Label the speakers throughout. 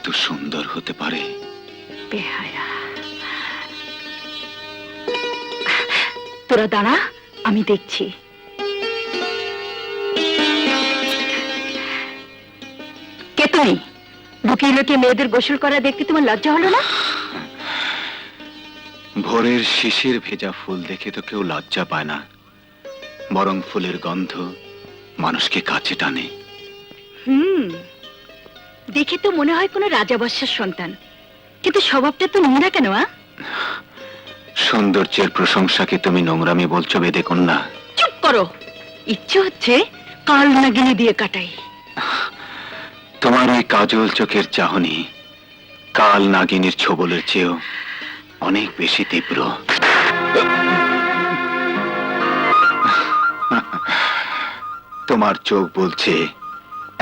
Speaker 1: এত সুন্দর হতে পারে?
Speaker 2: বেহায়া, তোরা দাঁড়া, আমি দেখছি। কে তুমি? লুকিয়ে লুকিয়ে মেয়েদের গোসল করা দেখতে তোমার লজ্জা হলো না?
Speaker 1: ভোরের শিশির ভেজা ফুল দেখে তো কেউ লজ্জা পায় না, বরং ফুলের গন্ধ মানুষকে কাছে টানে।
Speaker 2: দেখে তো মনে হয় কোনো রাজাবাদশার সন্তান, কিন্তু স্বভাবটা তো নোংরা কেন?
Speaker 1: সৌন্দর্যের প্রশংসাকে তুমি নোংরামি বলছো বেদে কন্যা?
Speaker 2: চুপ করো, ইচ্ছে হচ্ছে কাল নাগিনী দিয়ে কাটাই।
Speaker 1: তোমার ওই কাজল চোখের চাহনি কাল নাগিনীর ছোবলের চেয়েও অনেক বেশি তীব্র। তোমার চোখ বলছে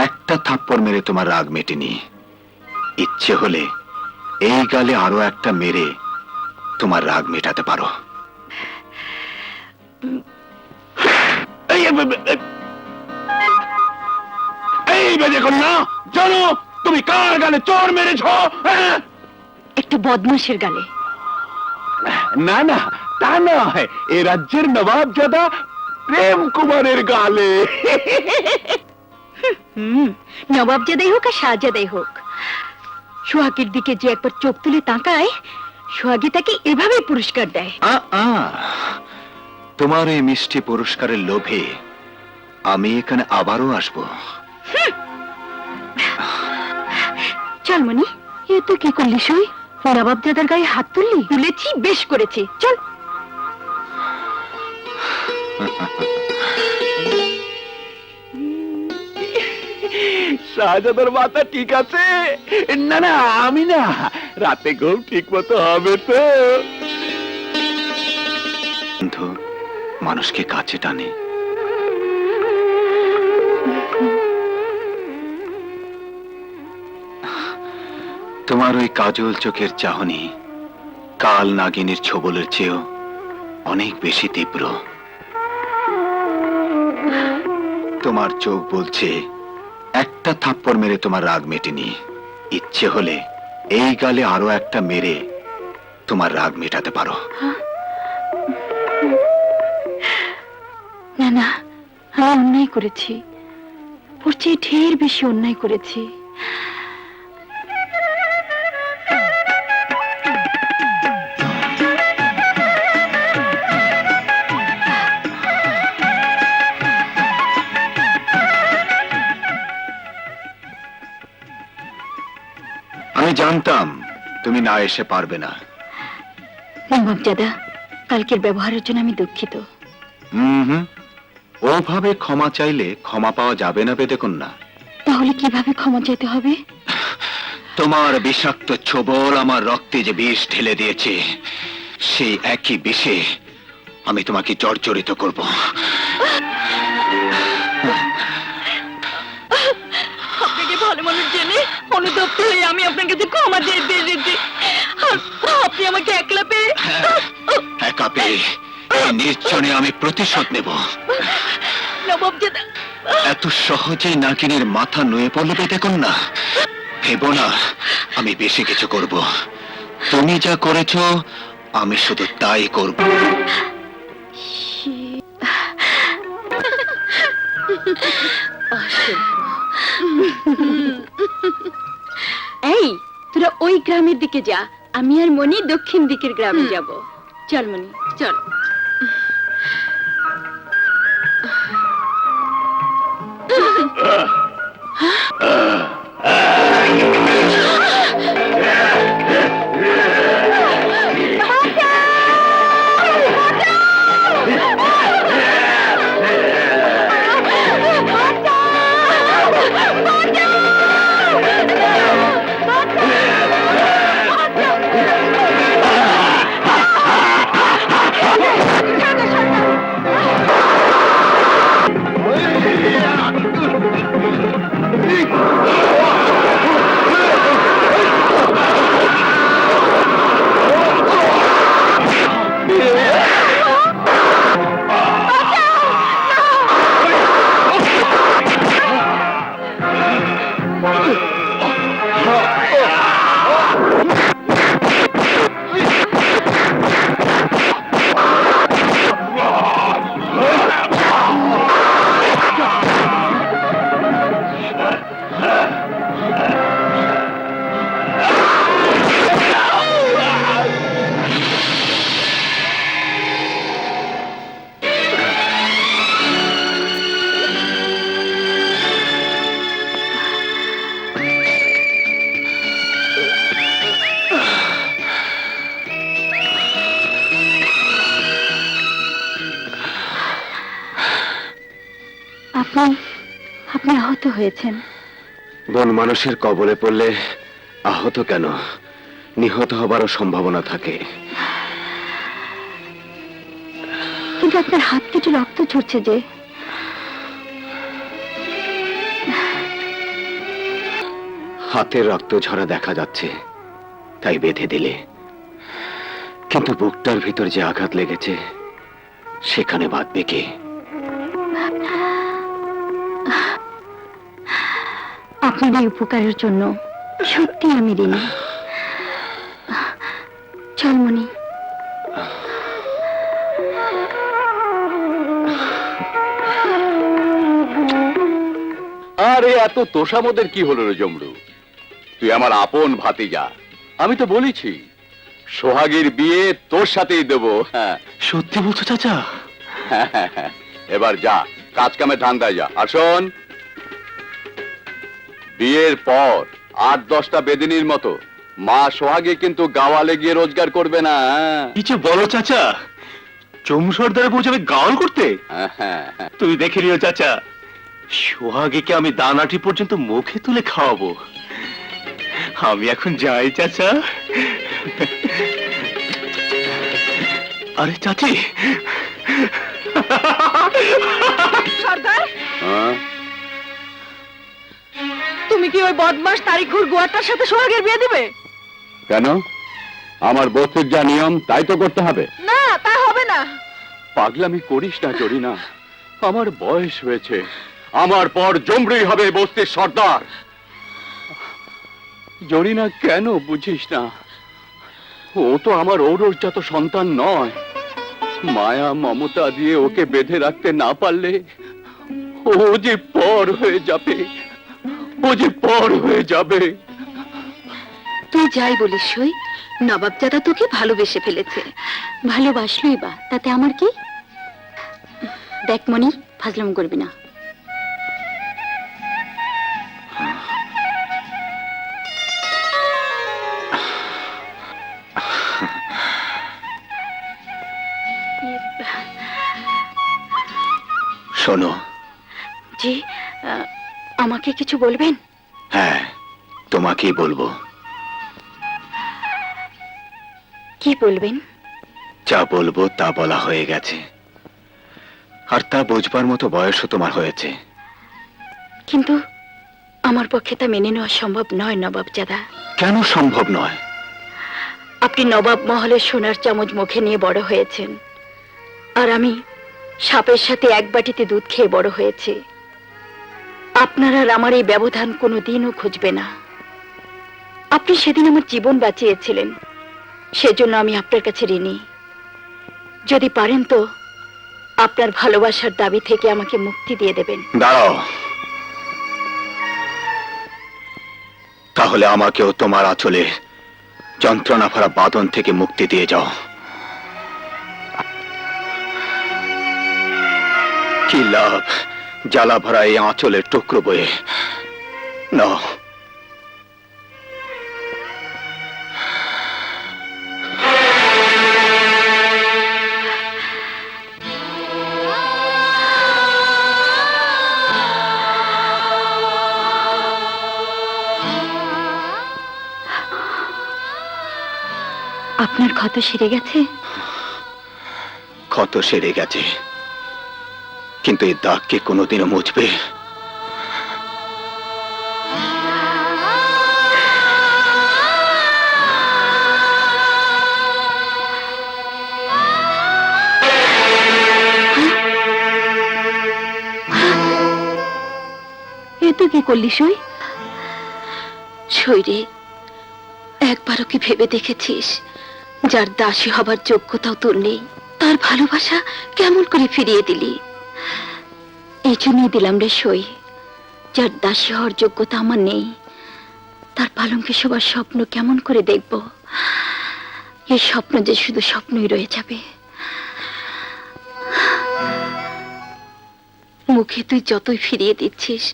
Speaker 1: একটা থাপ্পড় মেরে তোমার রাগ মেটেনি, ইচ্ছে হলে এই গালে আরো একটা মেরে তোমার রাগ মেটাতে পারো। এই বেদে কন্যা, জানো তুমি কার গালে চোর মেরেছ?
Speaker 2: একটু বদমাশের গালে।
Speaker 1: না না, তা নয়, এ রাজ্যের নবাবজাদা প্রেম কুমারের গালে।
Speaker 2: নবাবজাদাই হোক আর শাহজাদাই হোক, সোহাগীর দিকে যে একবার চোখ তুলে তাকায়, সোহাগী তাকে এভাবেই পুরস্কার দেয়।
Speaker 1: তোমার এই মিষ্টি পুরস্কারের লোভে আমি এখানে আবারও আসবো।
Speaker 2: চল মনি, এ তো কি করলি? সই নবাবজাদার গায়ে হাত তুললি? তুলেছি, বেশ করেছি, চল।
Speaker 1: শাহজাদার মাথা ঠিক আছে? না না, আমি না, রাতে ঘুম ঠিক মতো হবে তো। বন্ধু মানুষকে কাছে টানে। তোমার ওই কাজল চোখের চাহনি কাল নাগিনীর ছোবলের চেয়েও অনেক বেশি তীব্র। তোমার চোখ বলছে একটা থাপ্পড় মেরে তোমার রাগ মেটেনি, ইচ্ছে হলে এই গালে আরো একটা মেরে তোমার রাগ মেটাতে পারো।
Speaker 2: না না, আমি অন্যায় করেছি, ওর চেয়ে ঢের বেশি অন্যায় করেছি।
Speaker 1: আমি জানতাম তুমি না এসে পারবে না।
Speaker 2: নবাবজাদা, কালকের ব্যবহারের জন্য আমি দুঃখিত।
Speaker 1: ওভাবে ক্ষমা চাইলে ক্ষমা পাওয়া যাবে না বেদে কন্যা।
Speaker 2: তাহলে কিভাবে ক্ষমা চাইতে হবে?
Speaker 1: তোমার বিষাক্ত ছোবল আমার রক্তে যে বিষ ঢেলে দিয়েছে, সেই একই বিষে আমি তোমাকে জর্জরিত করব।
Speaker 2: আপনাকে ভালো মানুষ জেনে অনুতপ্ত হয়ে আমি আপনার কাছে ক্ষমা চেয়েছি। আপনি আমাকে একলা পেয়ে
Speaker 1: একা পেয়ে এই নির্জনে আমি প্রতিশোধ নেব।
Speaker 2: নবাবজাদা,
Speaker 1: এত সহজেই নাগিনীর মাথা নুয়ে পড়লে বেদে কন্যা? ভেবো না আমি বেশি কিছু করব। তুমি যা করেছ আমি শুধু তাই করব।
Speaker 2: এই, তোরা ওই গ্রামের দিকে যা, আমি আর মনি দক্ষিণ দিকের গ্রামে যাব। চল মনি, চল। আপনি আপনি আহত হয়েছেন।
Speaker 1: বন মানুষের কবলে পড়লে আহত কেন, নিহত হবারও সম্ভাবনা থাকে।
Speaker 2: কিন্তু আপনার হাত কেটে রক্ত ঝরছে যে।
Speaker 1: হাতের রক্ত ঝরা দেখা যাচ্ছে, তাই বেঁধে দিলে। কিন্তু বুকটার ভিতর যে আঘাত লেগেছে, সেখানে বাঁধবে কে?
Speaker 2: আপনার এই উপকারের জন্য সত্যি আমি ঋণী। চল মনি।
Speaker 3: আরে এত তোষামোদের কি হলো রে জমরু? তুই আমার আপন ভাতিজা, আমি তো বলেছি সোহাগীর বিয়ে তোর সাথেই দেবো। হ্যাঁ
Speaker 1: সত্যি বলছো চাচা?
Speaker 3: এবার যা, কাজ কামে ধান্দায় যা। আর শোন, বিয়ের পর 8-10টা বেদিনীর মতো মা সোহাগী কিন্তু গাওয়ালে গিয়ে রোজগার করবে না।
Speaker 1: কিছু বলো চাচা, চমসর্দারে পৌঁছাবে গাওয়াল করতে?
Speaker 3: হ্যাঁ।
Speaker 1: তুই দেখে নিও চাচা, সোহাগীকে আমি দানাটি পর্যন্ত মুখে তুলে খাওয়াবো। আমি এখন যাই চাচা। আরে চাচি,
Speaker 2: সর্দার,
Speaker 3: হ্যাঁ?
Speaker 2: তুমি কি ওই বদমাস তারিখুর গোয়াটার সাথে সোহাগের বিয়ে দিবে?
Speaker 3: কেন? আমার বস্তুর যা নিয়ম তাই তো করতে হবে।
Speaker 2: না, তা হবে না।
Speaker 3: পাগলামি করিস না জরিনা, আমার বয়স হয়েছে, আমার পর জমরুই হবে বস্তির সর্দার। জরিনা, কেন বুঝিস না? ও তো আমার ঔরজাত সন্তান নয়। মায়া মমতা দিয়ে ওকে বেঁধে রাখতে না পারলে ও যে পর হয়ে যাবে, ও যে পর হয়ে যাবে।
Speaker 2: তুই যাই বলিস সই, নবাবজাদা তোকে ভালোবেসে ফেলেছে। ভালোবাসলই বা, তাতে আমার কি? দেখ মনি, ফাজলাম করবি না।
Speaker 1: শোনো।
Speaker 2: জি, আমাকে কিছু বলবেন?
Speaker 1: হ্যাঁ, তোমাকেই বলবো।
Speaker 2: কি বলবেন?
Speaker 1: যা বলবো তা বলা হয়ে গেছে, আর তা বুঝবার মতো বয়সও তোমার হয়েছে।
Speaker 2: কিন্তু আমার পক্ষে তা মেনে নেওয়া সম্ভব নয় নবাবজাদা।
Speaker 1: কেন সম্ভব নয়?
Speaker 2: আপনি নবাব মহলের সোনার চামচ মুখে নিয়ে বড় হয়েছেন, আর আমি সাপের সাথে এক বাটিতে দুধ খেয়ে বড় হয়েছি। আপনার আর আমার এই ব্যবধান কোনোদিনও খুঁজবে না। আপনি সেদিন আমার জীবন বাঁচিয়েছিলেন, সেজন্য আমি আপনার কাছে ঋণী। যদি পারেন তো আপনার ভালোবাসার দাবি থেকে আমাকে মুক্তি দিয়ে দেবেন।
Speaker 1: দাঁড়াও, তাহলে আমাকেও তোমার আঁচলে যন্ত্রণা ভরা বাঁধন থেকে মুক্তি দিয়ে যাও। কি লাভ জ্বালা ভরা এই আঁচলের টুকরো বয়ে? নাও।
Speaker 2: আপনার ক্ষত সেরে গেছে?
Speaker 1: ক্ষত সেরে গেছে, কিন্তু এই দাগ কি কোনোদিনও মুছবে?
Speaker 2: এ তো কি করলি সই? সই রে, একবারও কি ভেবে দেখেছিস যার দাসী হবার যোগ্যতাও তোর নেই, তার ভালোবাসা কেমন করে ফিরিয়ে দিলি? এই জন্যই দিলাম রে সই, যার দাসী হওয়ার যোগ্যতা আমার নেই, তার পালঙ্কে সবার স্বপ্ন কেমন করে দেখব? এই স্বপ্ন যে শুধু স্বপ্নই রয়ে যাবে। মুখে তুই যতই ফিরিয়ে দিচ্ছিস,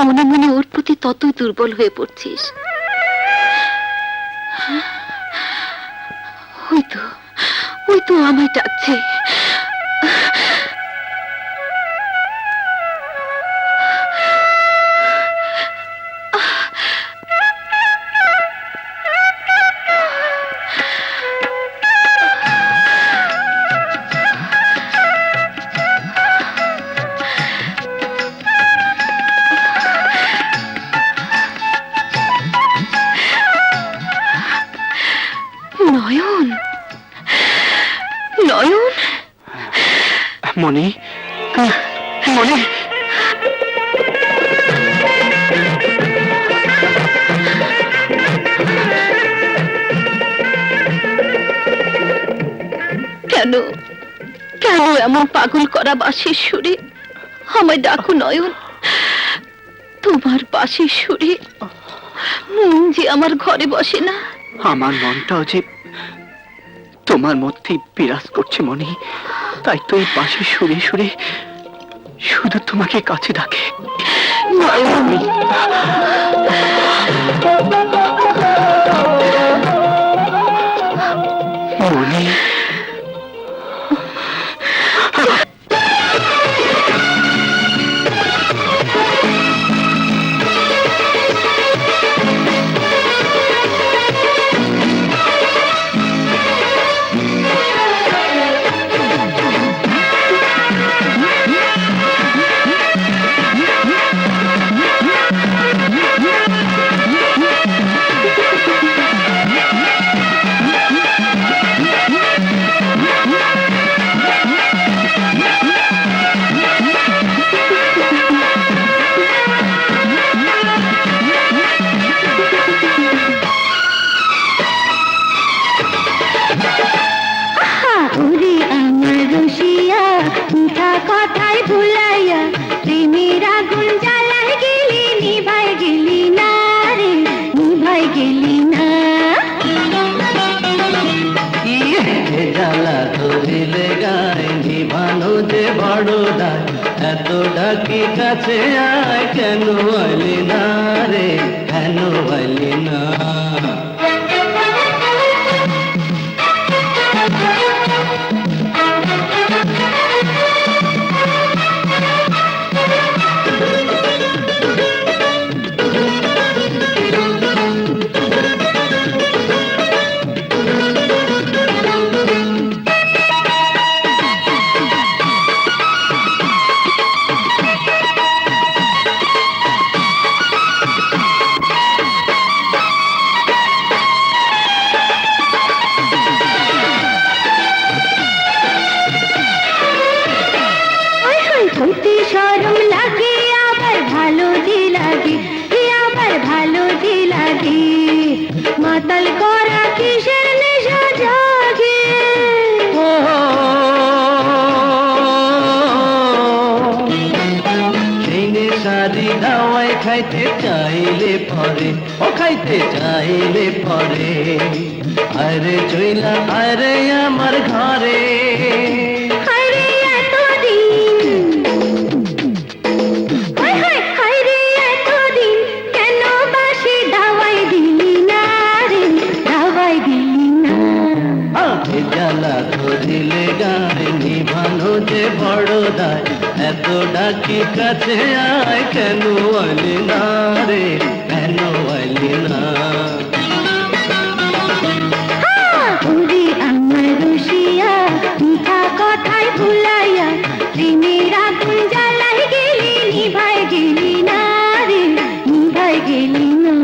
Speaker 2: মনে মনে ওর প্রতি ততই দুর্বল হয়ে পড়ছিস। ওই তো আমায় ডাকছে।
Speaker 4: মনি, মনি,
Speaker 2: কেন কেন এমন পাগল করা বাঁশির সুরে আমায় ডাকো নয়ন? তোমার বাঁশির সুরে মন যে আমার ঘরে বসে না।
Speaker 4: আমার মনটাও যে তোমার মধ্যেই বিরাজ করছে মনি, তাই তো এই পাশে সুরে সুরে শুধু তোমাকে কাছে ডাকে।
Speaker 2: নয়ন,
Speaker 4: মনি,
Speaker 5: ওরে আমার রসিয়া মিঠা কথায় ভুলাইয়া প্রেমের আগুন জ্বালায় গেলি নিভাই গেলি না রে, নিভাই গেলি না।
Speaker 6: জ্বালা ধরিলে গায়ে নিভানো যে বড় দায়, এত ডাকি কাছে আয় কেন আইলি না রে, কেন আইলি না?
Speaker 5: কইতে শরম লাগে আবার ভালো যে লাগে, আবার ভালো যে লাগে। মাতাল করা কিসের নেশা জাগে?
Speaker 6: সেই নেশারি দাওয়াই খাইতে চাইলে পরে, ও খাইতে চাইলে পরে, আরে চইলা আরে আমার ঘরে।
Speaker 5: হায়রে এতদিন, হায় হায় হায়রে এতদিন কেন বাসি দাওয়াই দিলি না রে, দাওয়াই দিলি না।
Speaker 6: আগে জ্বালা ধরিলে গায়ে নিভানো যে বড় দায়, এত ডাকি কাছে আয় কেন আইলি না রে, কেন আইলি না?
Speaker 5: ওরে আমার রসিয়া মিঠা কথায় ভুলাইয়া প্রেমের আগুন জ্বালাই গেলি নিভাই গেলি না রে, নিভাই গেলি না।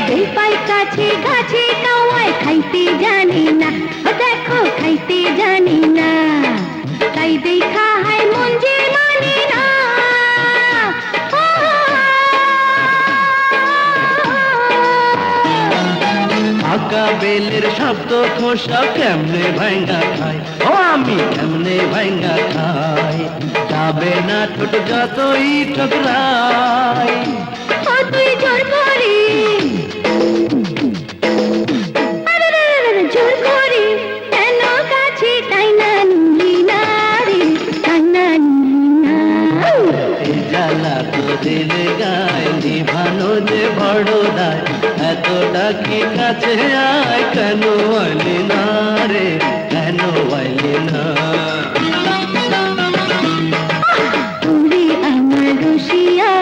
Speaker 5: বেপাই কাছে গাছে কাওয়ায় খাইতে জানি না, ও দেখো খাইতে জানি না, তাই দেখা হয় মন যে মানি না।
Speaker 6: ফাঁকা বেলের শব্দ খোসা কেমনে ভাঙ্গা খাই, ও আমি কেমনে ভাঙ্গা খাই, যাবে না ছোট যতই ঠকরাই।
Speaker 5: ও তুই জোর করে, জোর করে কেন কাছে তাই না নিলি না রে, তাই না নিলি না।
Speaker 6: এই জ্বালা তো দিলে গায়ে নিভানো যে বড় দায়, এত ডাকি কাছে আয় কেন আইলি না রে, কেন আইলি না?
Speaker 5: ওরে আমার রসিয়া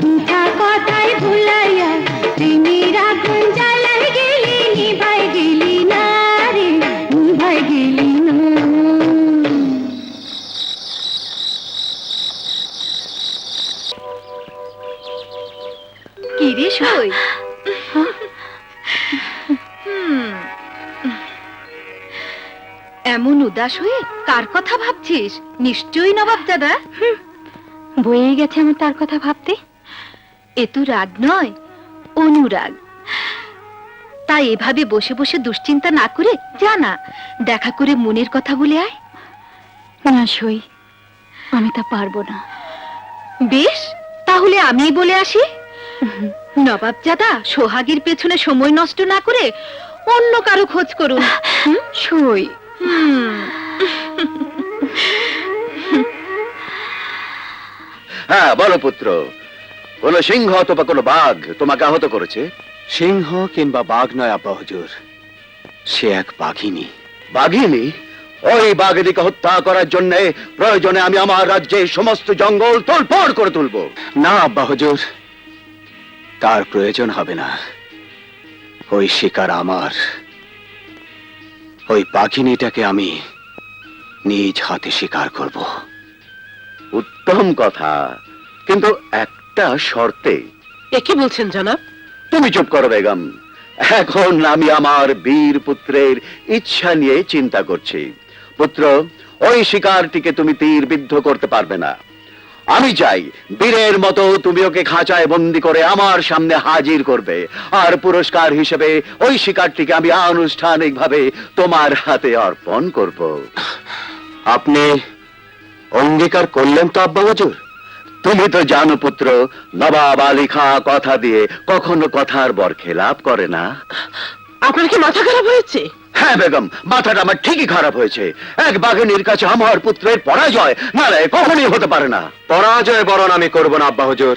Speaker 5: মিঠা কথায় ভুলাইয়া প্রেমের আগুন জ্বালাই গেলি নিভাই গেলি না রে, নিভাই গেলি না। এমন উদাস হয়ে কার কথা ভাবছিস? নিশ্চয়ই নবাব দাদা।
Speaker 2: বয়ে গেছে আমার তার কথা ভাবতে।
Speaker 5: এ তো রাগ নয়, অনুরাগ। তাই এভাবে বসে বসে দুশ্চিন্তা না করে জানা দেখা করে মনের কথা বলে আয়।
Speaker 2: না সই, আমি তা পারবো না।
Speaker 5: বেশ, তাহলে আমি বলে আসি। নবাব দাদা সোহাগীর পেছনে সময় নষ্ট না করে অন্য কারো খোঁজ করুন।
Speaker 2: সই,
Speaker 3: হ্যাঁ বলো পুত্র, কোন সিংহ অথবা কোন বাঘ তোমাকে আহত করেছে?
Speaker 1: সিংহ কিংবা বাঘ নয় আব্বা হুজুর, সে এক বাঘিনী।
Speaker 3: বাঘিনী? ওই বাঘিনীকে হত্যা করার জন্য প্রয়োজনে আমি আমার রাজ্যের সমস্ত জঙ্গল তোলপাড় করে তুলবো।
Speaker 1: না আব্বা হুজুর, তার প্রয়োজন হবে না। ওই শিকার আমার। ওই বাঘিনীটাকে আমি নিজ হাতে শিকার করব।
Speaker 3: উত্তম কথা, কিন্তু একটা শর্তে।
Speaker 5: এ কি বলছেন জনাব?
Speaker 3: তুমি চুপ করো বেগম। এখন আমি আমার বীর পুত্রের ইচ্ছা নিয়ে চিন্তা করছি। পুত্র, ওই শিকারটিকে তুমি তীর বিদ্ধ করতে পারবে না। আমি চাই বীরের মতো তুমি ওকে খাঁচায় বন্দি করে আমার সামনে হাজির করবে, আর পুরস্কার হিসেবে ওই শিকারটিকে আমি আনুষ্ঠানিকভাবে তোমার হাতে অর্পণ করব।
Speaker 1: আপনি অঙ্গীকার করলেন তো আব্বা হুজুর?
Speaker 3: তুমি তো জানো পুত্র, নবাব আলী খাঁ কথা দিয়ে কখনো কথার বরখেলাপ করে না।
Speaker 5: আপনার কি মাথা খারাপ হয়েছে?
Speaker 3: হ্যাঁ বেগম, মাথাটা আমার ঠিকই খারাপ হয়েছে। এক বাঘিনীর কাছে আমার পুত্রের পরাজয় নালে কখনই হতে পারে না।
Speaker 1: পরাজয় বরণ আমি করব না আব্বা হুজুর,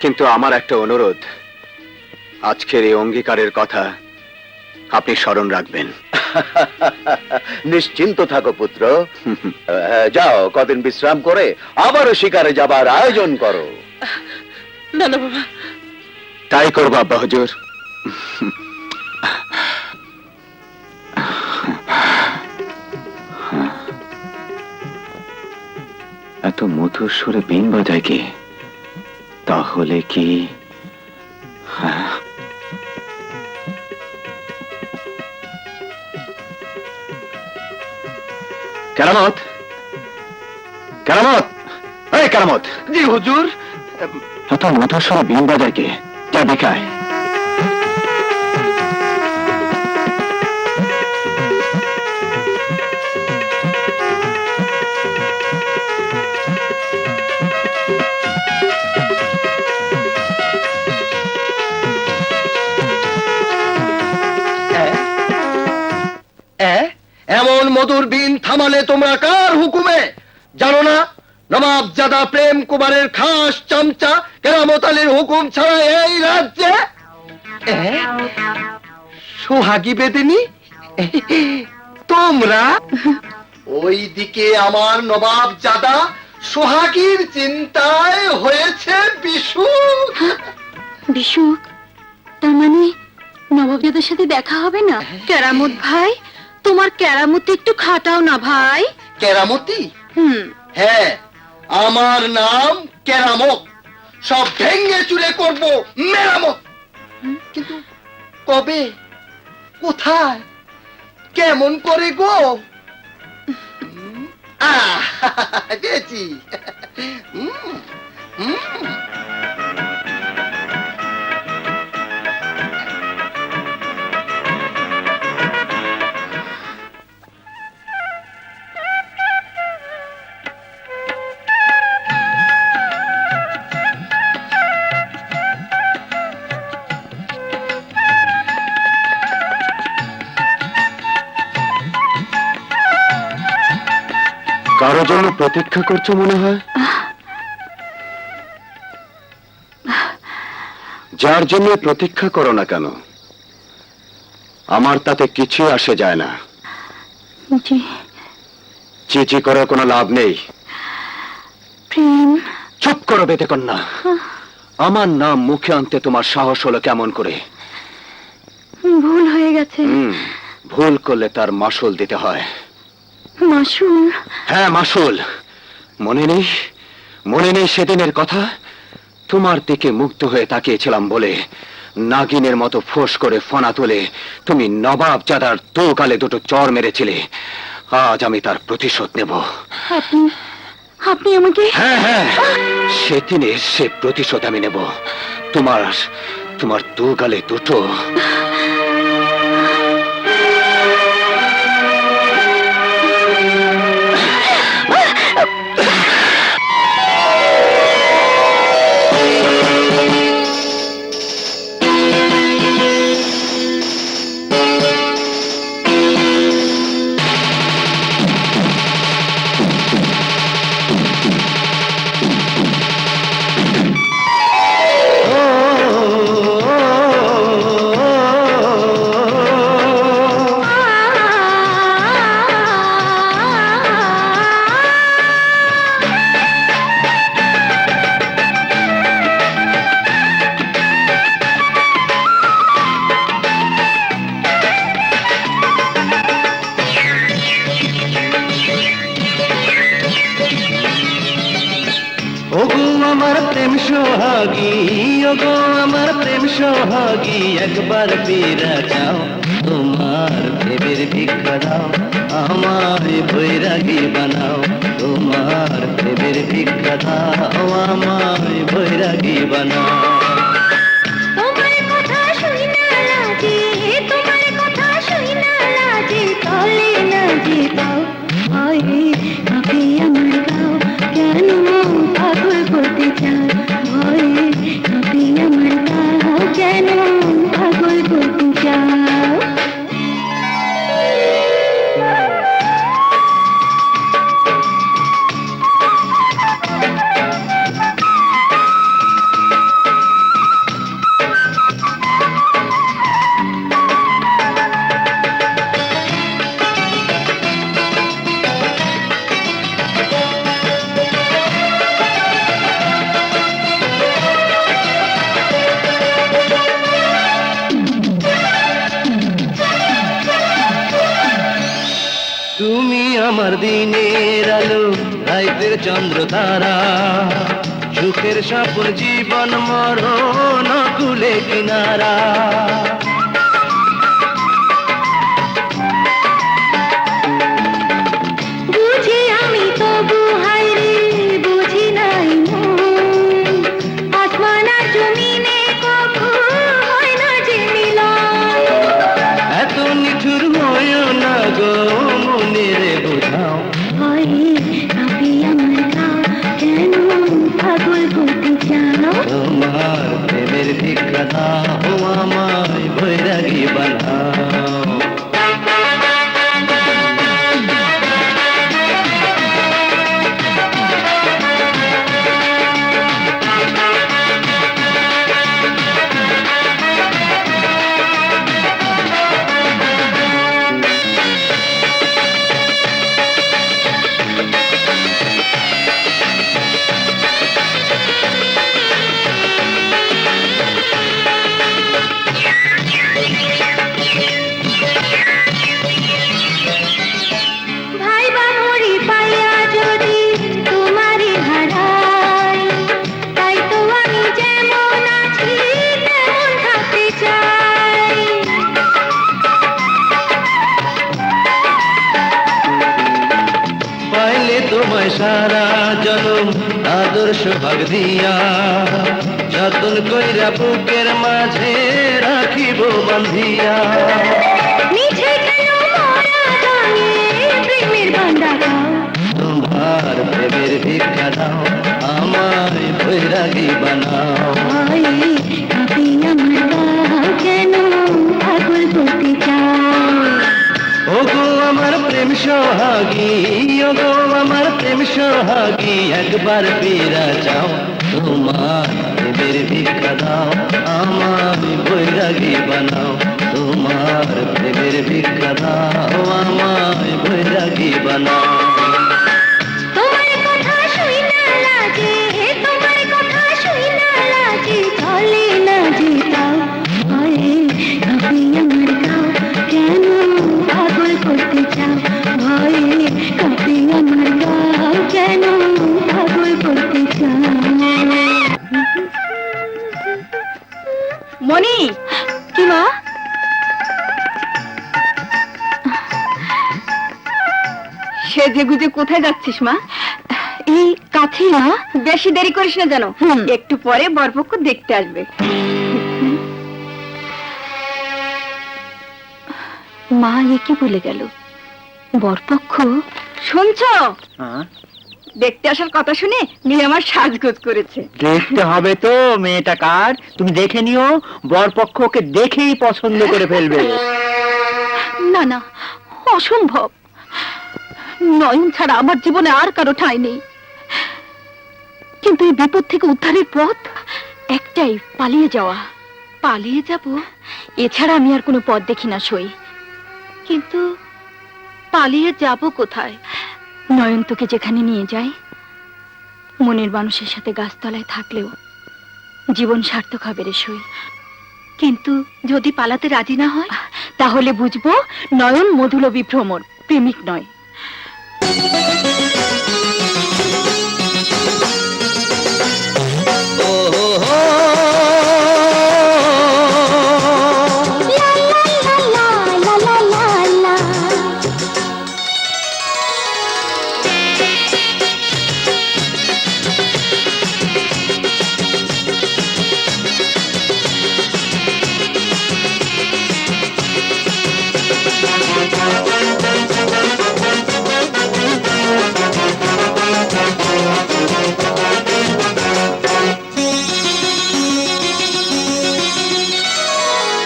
Speaker 1: কিন্তু আমার একটা অনুরোধ। আজকের এই অঙ্গীকারের কথা আপনি স্মরণ রাখবেন।
Speaker 3: নিশ্চিন্ত থাকো পুত্র। যাও, কদিন বিশ্রাম করে আবারও শিকারে যাবার আয়োজন করো।
Speaker 5: না না বাবা,
Speaker 1: তাই করবো আব্বা হুজুর। এত মধুর সুরে বিন বাজায় কে? তাহলে কি কেরামত? কেরামত, এই কেরামত।
Speaker 3: জি হুজুর।
Speaker 1: এত মধুর সুরে বিন বাজায় কে? যা দেখায়।
Speaker 6: এমন মধুর বিন থামালে তোমরা কার হুকুমে? জানো না নবাব জাদা প্রেম কুমারের খাস চামচা কেরামত আলীর হুকুম ছাড়া এই রাজ্যে সোহাগী বেদিনী তোমরা? ওই দিকে আমার নবাব জাদা সোহাগীর চিন্তায় হয়েছে বিশুক।
Speaker 2: বিশুক? তার মানে নবাবজাদার সাথে দেখা হবে না?
Speaker 5: কেরামত ভাই, তোমার কেরামতি একটু খাটাও না ভাই।
Speaker 6: কেরামতি? হ্যাঁ, আমার নাম কেরামত। সব ভেঙে চুরে করব মেরামত। কিন্তু কবে, কোথায়, কেমন করে গো? পেয়েছি।
Speaker 1: কারো জন্য প্রতীক্ষা করছো মনে হয়। যার জন্য প্রতীক্ষা করো না কেন, আমার তাতে কিছু আসে যায় না।
Speaker 2: জি,
Speaker 1: চিচি করে কোনো লাভ নেই।
Speaker 2: প্রেম।
Speaker 1: চুপ করো বেটে কন্যা। আমার নাম মুখে আনতে তোমার সাহস হলো কেমন করে?
Speaker 2: ভুল হয়ে গেছে।
Speaker 1: ভুল করলে তার মাসুল দিতে হয়।
Speaker 2: মাসুল?
Speaker 1: হ্যাঁ, মাসুল। মনে নেই? মনে নেই সেদিনের কথা? তোমার দিকে মুগ্ধ হয়ে তাকিয়েছিলাম বলে নাগিনের মতো ফোঁস করে ফনা তোলে তুমি নবাব জাদার দোকালে দুটো চর মেরেছিলে। আজ আমি তার প্রতিশোধ নেব।
Speaker 2: আপনি আপনি আমাকে
Speaker 1: হ্যাঁ হ্যাঁ, সেদিনের সে প্রতিশোধ আমি নেব। তোমার তোমার দোকালে দুটো
Speaker 6: ওগো আমার প্রেম সোহাগী, ওগো আমার প্রেম সোহাগী, একবার ফিরে যাও, তোমার প্রেমের ভিক্ষা দাও, আমায় বৈরাগী বানাও, তোমার প্রেমের ভিক্ষা দাও, আমায় বৈরাগী বানাও।
Speaker 5: তোমার কথা শুই না লাজে, তোমার কথা শুই না লাজে, তলে না যে পাও, হয় কাঁপে আমার গাও, কেন পাগল করতে চাও, হয় কাঁপে আমার গাও, কেন পাগল করতে চাও।
Speaker 6: তুমি আমার দিনের আলো, রাইতের চন্দ্র তারা, সুখের স্বপ্ন জীবন মরণ কুলে কিনারা।
Speaker 5: বুঝি আমি তবু হাইরে বুঝি নাই মন, আসমান আর জমিনে কখনো হয় না যে মিলন।
Speaker 6: এত নিঠুর হয় না গো, মনে রে বোঝাও,
Speaker 5: হয় কাঁপে আমার গাও, কেন পাগল করতে চাও।
Speaker 6: তোমার প্রেমের ভিক্ষা দাও, আমায় বৈরাগী বানাও।
Speaker 5: ভাই বাহুরি পাইয়া যদি তোমারে হারাই, তাই তো আমি যেমন আছি তেমন থাকতে চাই।
Speaker 6: পাইলে তোমায় সারা জনম আদর্শ ভাগ দিয়া, যতন কইরা বুকের মাঝে রাখিব বান্ধিয়া।
Speaker 5: মিছে কেন মরা গায়ে প্রেমের বান্দা গাও,
Speaker 6: তোমার প্রেমের ভিক্ষা দাও, আমায় বৈরাগী বানাও।
Speaker 5: হয় কাঁপে আমার গাও, কেন পাগল করতে চাও।
Speaker 6: ওগো আমার প্রেম সোহাগী, ওগো আমার প্রেম সোহাগী, একবার ফিরে যাও, তোমার প্রেমের ভিক্ষা দাও, আমায় বৈরাগী বানাও, তোমার প্রেমের ভিক্ষা দাও, আমায় বৈরাগী বানাও।
Speaker 5: তোমার কথা শুই না লাজে, তোমার কথা শুই না লাজে, তলে না যে পাও, হয় কাঁপে আমার গাও, কেন পাগল করতে চাও, হয় কাঁপে আমার গাও, কেন পাগল করতে চাও।
Speaker 2: মনি, কি মা? সেজে গুজে কোথায় যাচ্ছিস মা? এই কাছে না, বেশি দেরি করিস না যেন, একটু পরে বরপক্ষ দেখতে আসবে। মা এ কি বলে গেল? বরপক্ষ? শুনছো? দেখতে আসার কথা শুনে মেয়ে আমার সাজগোজ করেছে।
Speaker 4: দেখতে হবে তো মেয়েটা কার, তুমি দেখে নিও, বরপক্ষ ওকে দেখেই পছন্দ করে ফেলবে।
Speaker 2: না না, অসম্ভব। নয়ন ছাড়া আমার জীবনে আর কারো ঠাঁই নেই। কিন্তু এই বিপদ থেকে উদ্ধারের পথ একটাই, পালিয়ে যাওয়া। পালিয়ে যাব? এছাড়া আমি আর কোনো পথ দেখি না সই। কিন্তু পালিয়ে যাব কোথায়? নয়ন তোকে যেখানে নিয়ে যায়, মনের মানুষের সাথে গাছতলায় থাকলেও জীবন সার্থক হবে রে সই। কিন্তু যদি পালাতে রাজি না হয়, তাহলে বুঝবো নয়ন মধুলবী ভ্রমর, প্রেমিক নয়।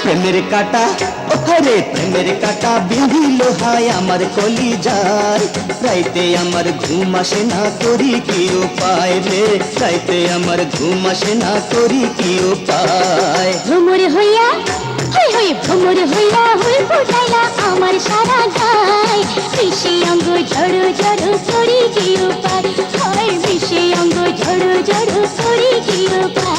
Speaker 6: প্রেমের কাটা ওরে প্রেমের কাটা বিঁধিল হায় আমার কলি যায়, রাইতে আমার ঘুম আসে না, করি কি উপায় রে, রাইতে আমার ঘুম আসে না, করি কি উপায়।
Speaker 5: ভ্রমর হইয়া হই হই ভ্রমর হইয়া হুল ফুটাইলা আমার সারা গায়, বিষে অঙ্গ জড়ো জড়ো করি কি উপায়, হয় বিষে অঙ্গ জড়ো জড়ো করি কি উপায়।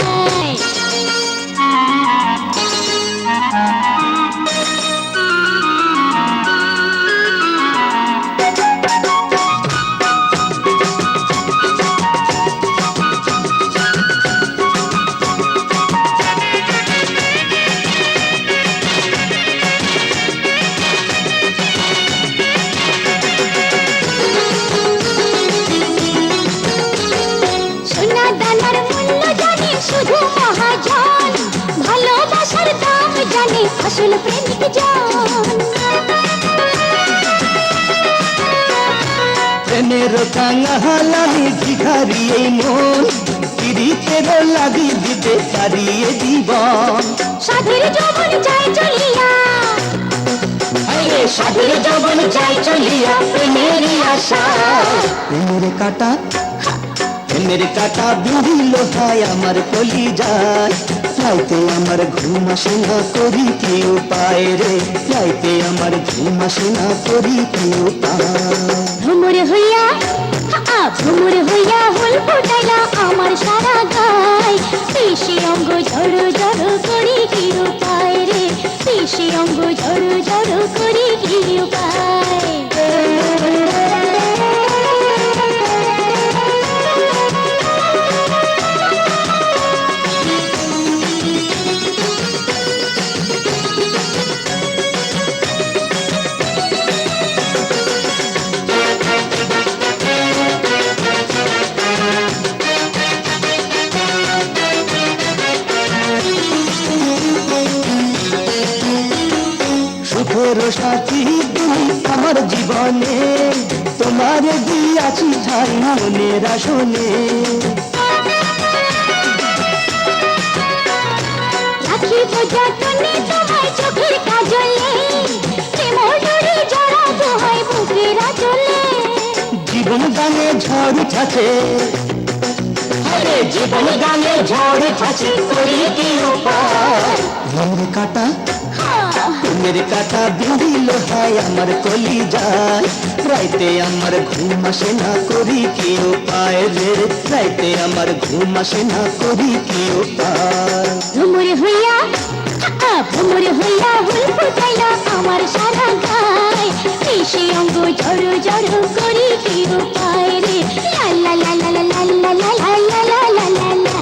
Speaker 5: সোনা দানার মূল্য জানে শুধু মহাজন, ভালোবাসার দাম জানে আসল প্রেমিক জন।
Speaker 6: প্রেমের কাঙালামি ভিখারি এই মন, পিরিতের লাগি দিতে পারিয়ে জীবন।
Speaker 5: সাধুর যৌবন যায় চলিয়া,
Speaker 6: আরে সাধুর যৌবন যায় চলিয়া, প্রেমেরই আশা। প্রেমের কাটা প্রেমের কাটা বিঁধিল হায় আমার কলি যায়, রাইতে আমার ঘুম আসে না, করি কি উপায় রে, রাইতে আমার ঘুম আসে না, করি কি উপায়।
Speaker 5: ভ্রমর হইয়া ভ্রমর হইয়া হুল ফুটাইলা আমার সারা গায়, বিষে অঙ্গ জড়ো জড়ো করি কি উপায় রে, বিষে অঙ্গ জড়ো জড়ো করি কি উপায়।
Speaker 6: সুখের সাথী তুমি আমার জীবনে, তোমার দিয়াছি ঠাই মনের আসনে।
Speaker 5: রাখিব যতনে তোমায় চোখের কাজলে, প্রেম ডোরে জড়াবো হয় বুকের আঁচলে।
Speaker 6: জীবন গানে ঝড় ছাছে, আরে জীবন গানে ঝড় ছাছে, করি কি উপায়। প্রেমের কাটা প্রেমের কাটা বিঁধিল হায় আমার কলি যায়, রাইতে আমার ঘুম আসে না, করি কি উপায় রে, রাইতে আমার ঘুম আসে না, করি কি উপায়।
Speaker 5: ভ্রমর হইয়া হুল ফুটাইলা আমার সারা গায়, বিষে অঙ্গ জড়ো জড়ো করি কি উপায় রে, লা লা লা লা লা লা লা লা লা লা লা লা লা।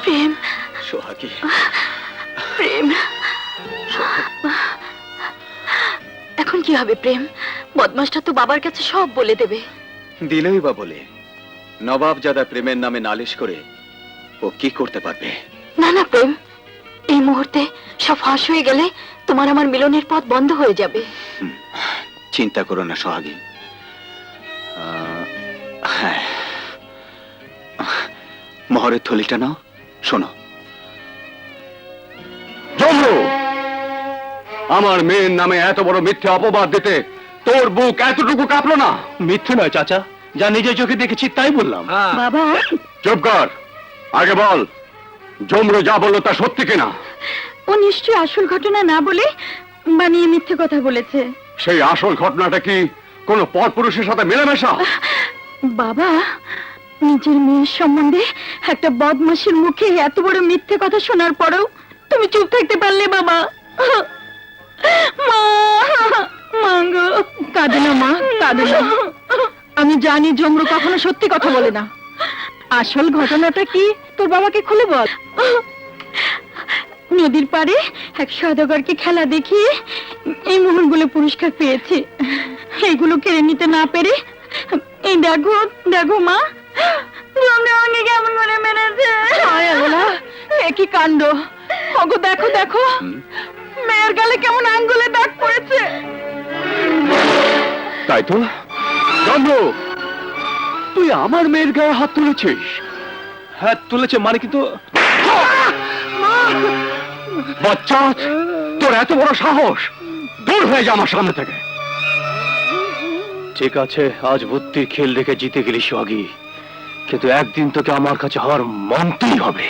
Speaker 2: প্রেম,
Speaker 3: সোহাগ
Speaker 2: কি হবে প্রেম? বদমাসটা তো বাবার কাছে সব বলে দেবে।
Speaker 1: দিলেই বা বলে, নবাব জাদা প্রেমের নামে নালিশ করে ও কি করতে পারবে?
Speaker 2: না না প্রেম, এই মুহূর্তে সব ফাঁস হয়ে গেলে তোমার আমার মিলনের পথ বন্ধ হয়ে যাবে।
Speaker 1: চিন্তা করো না সোহাগী। হ্যাঁ, মোহরের থলিটা নাও, শোনো।
Speaker 3: জমরু, আমার মেয়ের নামে এত বড় মিথ্যে অপবাদ দিতে তোর বুক এতটুকু কাঁপলো না?
Speaker 4: মিথ্যে নয় চাচা, যা নিজের চোখে দেখেছি তাই বললাম।
Speaker 2: বাবা,
Speaker 3: চুপ কর, আগে বল জমরু যা বললো তা সত্যি কিনা?
Speaker 2: ও নিশ্চয়ই আসল ঘটনা না বলে বানিয়ে মিথ্যে কথা বলেছে।
Speaker 3: সেই আসল ঘটনাটা কি কোনো পরপুরুষের সাথে মেলামেশা?
Speaker 2: বাবা, নিজের মেয়ের সম্বন্ধে একটা বদমাসের মুখে এত বড় মিথ্যে কথা শোনার পরেও তুমি চুপ থাকতে পারলে বাবা? মা, মা গো, কাঁদে না মা, কাঁদে না। আমি জানি জমরু কখনো সত্যি কথা বলে না। আসল ঘটনাটা কি তোর বাবাকে খুলে বল। নদীর পাড়ে এক সওদাগরকে খেলা দেখিয়ে এই মোহরগুলো পুরস্কার পেয়েছে। এগুলো কেড়ে নিতে না পেরে এই দেখো, দেখো মা, জমরু আমাকে কেমন করে মেরেছে। একই কাণ্ড। ওগো দেখো, দেখো মেয়ের গালে কেমন আঙ্গুলে দাগ পড়েছে।
Speaker 3: তাই তো। জমরু, তুই আমার মেয়ের গায়ে হাত তুলেছিস?
Speaker 4: হ্যাঁ তুলেছে মানে, কিন্তু
Speaker 3: বাচ্চা, তোর এত বড় সাহস! দূর হয়ে যা আমার সামনে থেকে।
Speaker 4: ঠিক আছে, আজ বুদ্ধির খেল রেখে জিতে গেলি সোহাগী, কিন্তু একদিন তোকে আমার কাছে হার মানতেই হবে।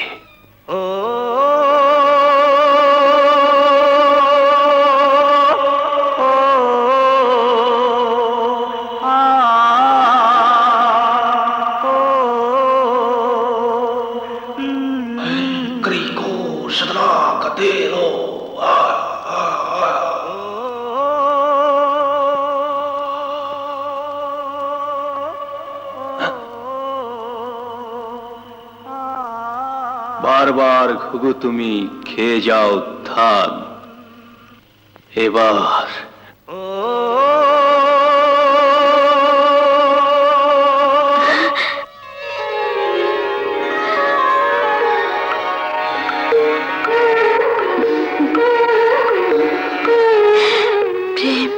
Speaker 1: বারবার ঘুঘু তুমি খেয়ে যাও ধান, এবার
Speaker 2: প্রেম,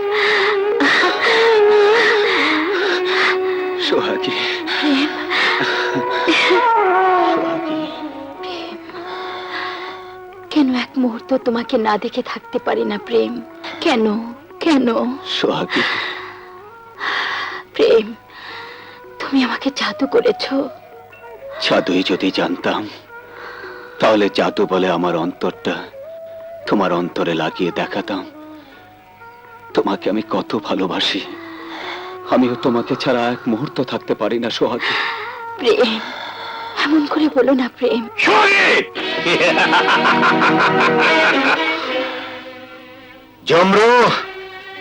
Speaker 1: সোহাগী,
Speaker 2: প্রেম,
Speaker 1: সোহাগী,
Speaker 2: কেন এক মুহূর্ত তোমাকে না দেখে থাকতে পারি না প্রেম? কেন, কেন?
Speaker 1: সোহাগী,
Speaker 2: প্রেম, তুমি আমাকে জাদু করেছো।
Speaker 1: জাদুই যদি জানতাম তাহলে জাদু বলে আমার অন্তরটা তোমার অন্তরে লাগিয়ে দেখাতাম তোমাকে আমি কত ভালোবাসি। আমিও তোমাকে ছাড়া এক মুহূর্ত থাকতে পারি না সোহাগী।
Speaker 2: প্রেম, এমন করে বলো না প্রেম।
Speaker 1: জমরু,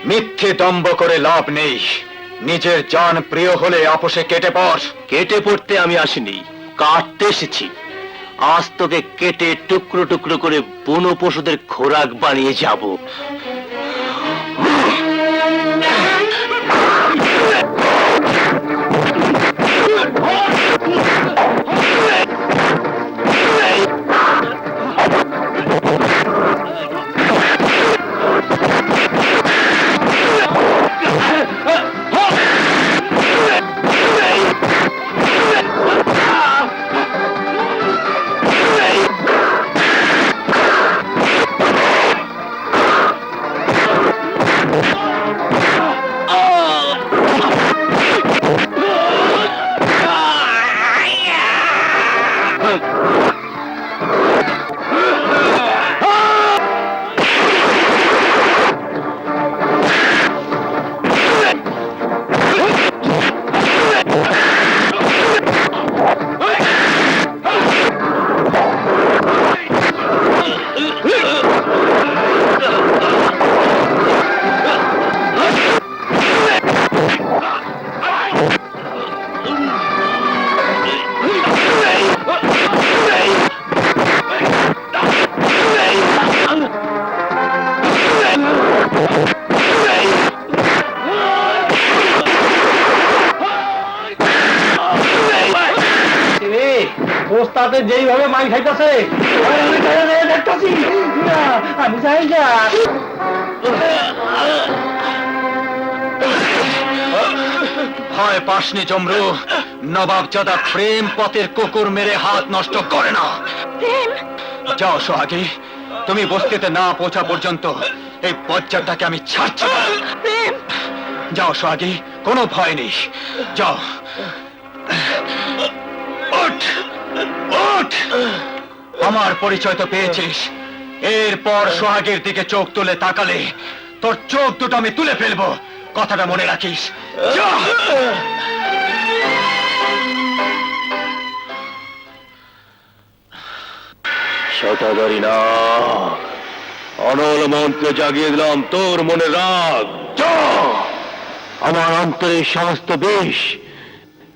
Speaker 1: মিথ্যে দম্ভ করে লাভ নেই। নিজের জান প্রিয় হলে আপোষে কেটে পড়।
Speaker 4: কেটে পড়তে আমি আসিনি, কাটতে এসেছি। আজ তোকে কেটে টুকরো টুকরো করে বন পশুদের খোরাক বানিয়ে যাব।
Speaker 6: তাতে যেইভাবে মাই খাইতেছে দেখতেছি আমি চাই না।
Speaker 1: ভয় পাসনি চমরু, নবাব জাদা প্রেম পথের কুকুর মেরে হাত নষ্ট করে না। যাও সোহাগী, তুমি বস্তিতে না পৌঁছা পর্যন্ত এই বজ্জারটাকে আমি ছাড়ছি না। যাও সোহাগী, কোনো ভয় নেই, যাও। ওঠ, ওঠ। আমার পরিচয় তো পেয়েছিস, এরপর সোহাগের দিকে চোখ তুলে তাকালে তোর চোখ দুটো আমি তুলে ফেলবো, কথাটা মনে রাখিস। যা।
Speaker 3: শতাধারী না, অনল মন্ত্রে জাগিয়ে দিলাম তোর মনে রাগ। যা, আমার অন্তরের সমস্ত বিষ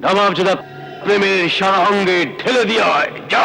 Speaker 3: নবাব জাদা প্রেমের সারা অঙ্গে ঢেলে দিয়ে যা।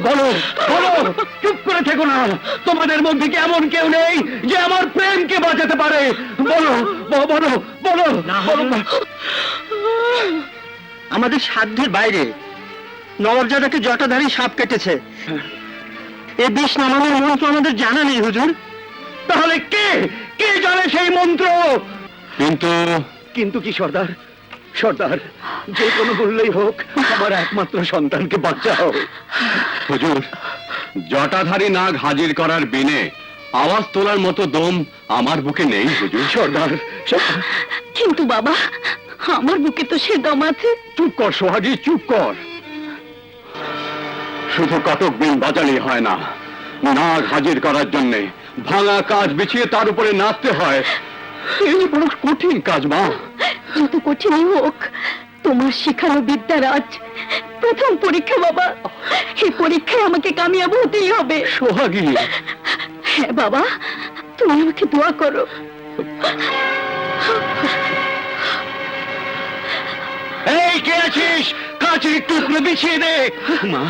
Speaker 6: বলো বলো, চুপ করে থেকো না। তোমাদের মধ্যে কি এমন কেউ নেই যে আমার প্রেমকে বাঁচাতে পারে? বলো বলো বলো বলো। আমাদের সাধ্যের বাইরে নবাবজাদাকে জটাধারী সাপ কেটেছে। এ বিষ নামানোর মন্ত্র আমাদের জানা নেই হুজুর। তাহলে কে কে জানে সেই মন্ত্র? কিন্তু কি সর্দার? সর্দার, যে কোনো মূল্যেই হোক আমার একমাত্র সন্তানকে বাঁচাও।
Speaker 3: হুজুর, জটাধারী নাগ হাজির করার বিনে আওয়াজ তোলার মতো দম আমার বুকে নেই হুজুর।
Speaker 6: সর্দার,
Speaker 2: কিন্তু বাবা, আমার বুকে তো সে দম আছে।
Speaker 3: চুপ কর সোহাগী, চুপ কর। শুধু কটক বিন বাজালি হয় না, নাগ হাজির করার জন্য ভাঙা কাজ বিছিয়ে তার উপরে নাচতে হয়। এই বড় কঠিন কাজ মা।
Speaker 2: যত কঠিনই হোক, তোমার শেখানো বিদ্যার আজ প্রথম পরীক্ষা বাবা। এই পরীক্ষায় আমাকে কামিয়াব হতেই হবে।
Speaker 3: সোহাগী,
Speaker 2: হ্যাঁ বাবা, তুমি আমাকে দোয়া করো।
Speaker 6: এই কে আছিস? কাছে টুকরো বিছিয়ে দে। মা,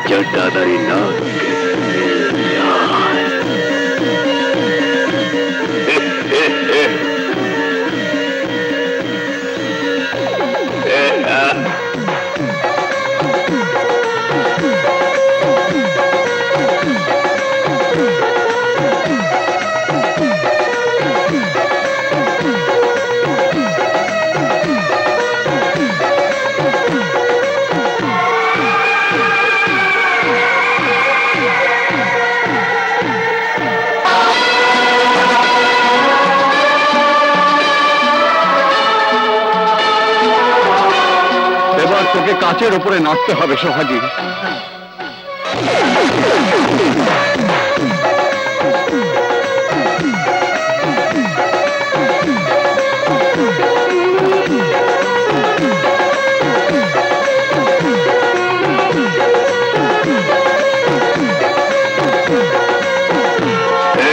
Speaker 3: জটাধারী নাগ তোকে কাচের উপরে নাচতে হবে সোহাগী।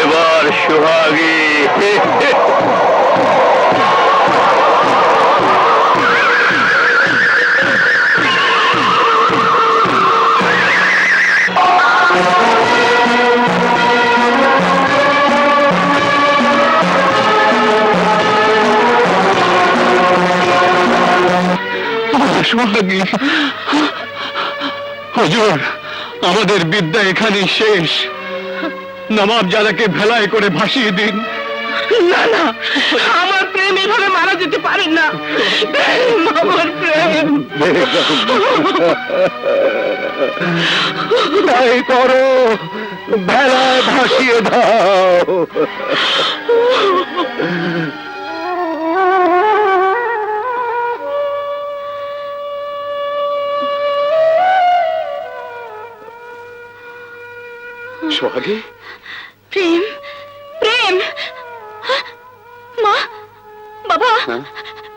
Speaker 3: এবার সোহাগী
Speaker 6: Oh!
Speaker 3: সোহাগী, হুজুর, আমাদের বিদ্যা এখানেই শেষ। নবাব জাদাকে ভেলায় করে ভাসিয়ে দিন।
Speaker 4: না না, আমার প্রেম এভাবে মারা যেতে পারে না। প্রেম, আমার প্রেম।
Speaker 3: তাই করো, ভেলায় ভাসিয়ে দাও। সোহাগী,
Speaker 2: প্রেম, প্রেম, মা, বাবা,
Speaker 3: হ্যাঁ?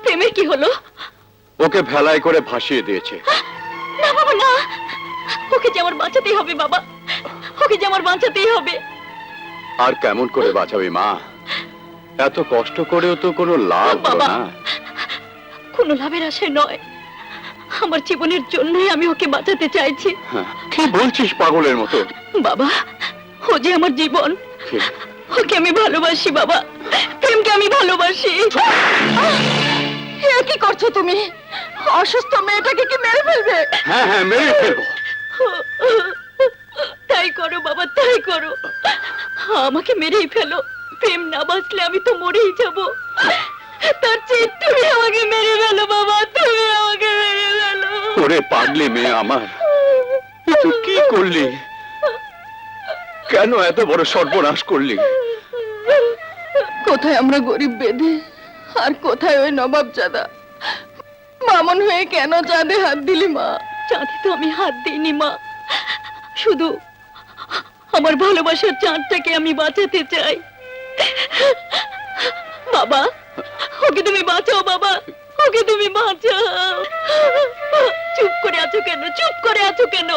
Speaker 2: প্রেমের কি হলো?
Speaker 3: ওকে ভেলায় করে ভাসিয়ে দিয়েছে।
Speaker 2: না বাবা না, ওকে যে আমার বাঁচাতেই হবে বাবা, ওকে যে আমার বাঁচাতেই হবে।
Speaker 3: আর কেমন করে বাঁচাবি মা? এত কষ্ট করেও তো কোনো লাভ হলো
Speaker 2: বাবা,
Speaker 3: না।
Speaker 2: কোনো লাভের আশায় নয়, আমার জীবনের জন্যই আমি ওকে বাঁচাতে চাইছি।
Speaker 3: হ্যাঁ, কি বলছিস পাগলের মতো?
Speaker 2: বাবা, ও যে আমার জীবন, ওকে আমি ভালোবাসি বাবা, প্রেমকে আমি ভালোবাসি। এ কি করছো তুমি? অসুস্থ মেয়েটাকে কি মেরে ফেলবে?
Speaker 3: হ্যাঁ হ্যাঁ, মেরে ফেলবো।
Speaker 2: তাই করো বাবা, তাই করো, আমাকে মেরেই ফেলো। প্রেম না বাঁচলে আমি তো মরেই যাব। তার চেয়ে তুমি আমাকে মেরে ফেলো বাবা, তুমি আমাকে মেরে ফেলো।
Speaker 3: ওরে পাগলি মেয়ে আমার, তুই কি করলি? কেন এত বড় সর্বনাশ করলি?
Speaker 2: কোথায় আমরা গরিব বেঁধে, আর কোথায় ওই নবাব জাদা? মামন হয়ে কেন চাঁদে হাত দিলি মা? চাঁদে তো আমি হাত দিইনি মা, শুধু আমার ভালোবাসার চাঁদটাকে আমি বাঁচাতে চাই। বাবা, ওকে তুমি বাঁচাও বাবা, ওকে তুমি বাঁচাও। চুপ করে আছো কেন? চুপ করে আছো কেন?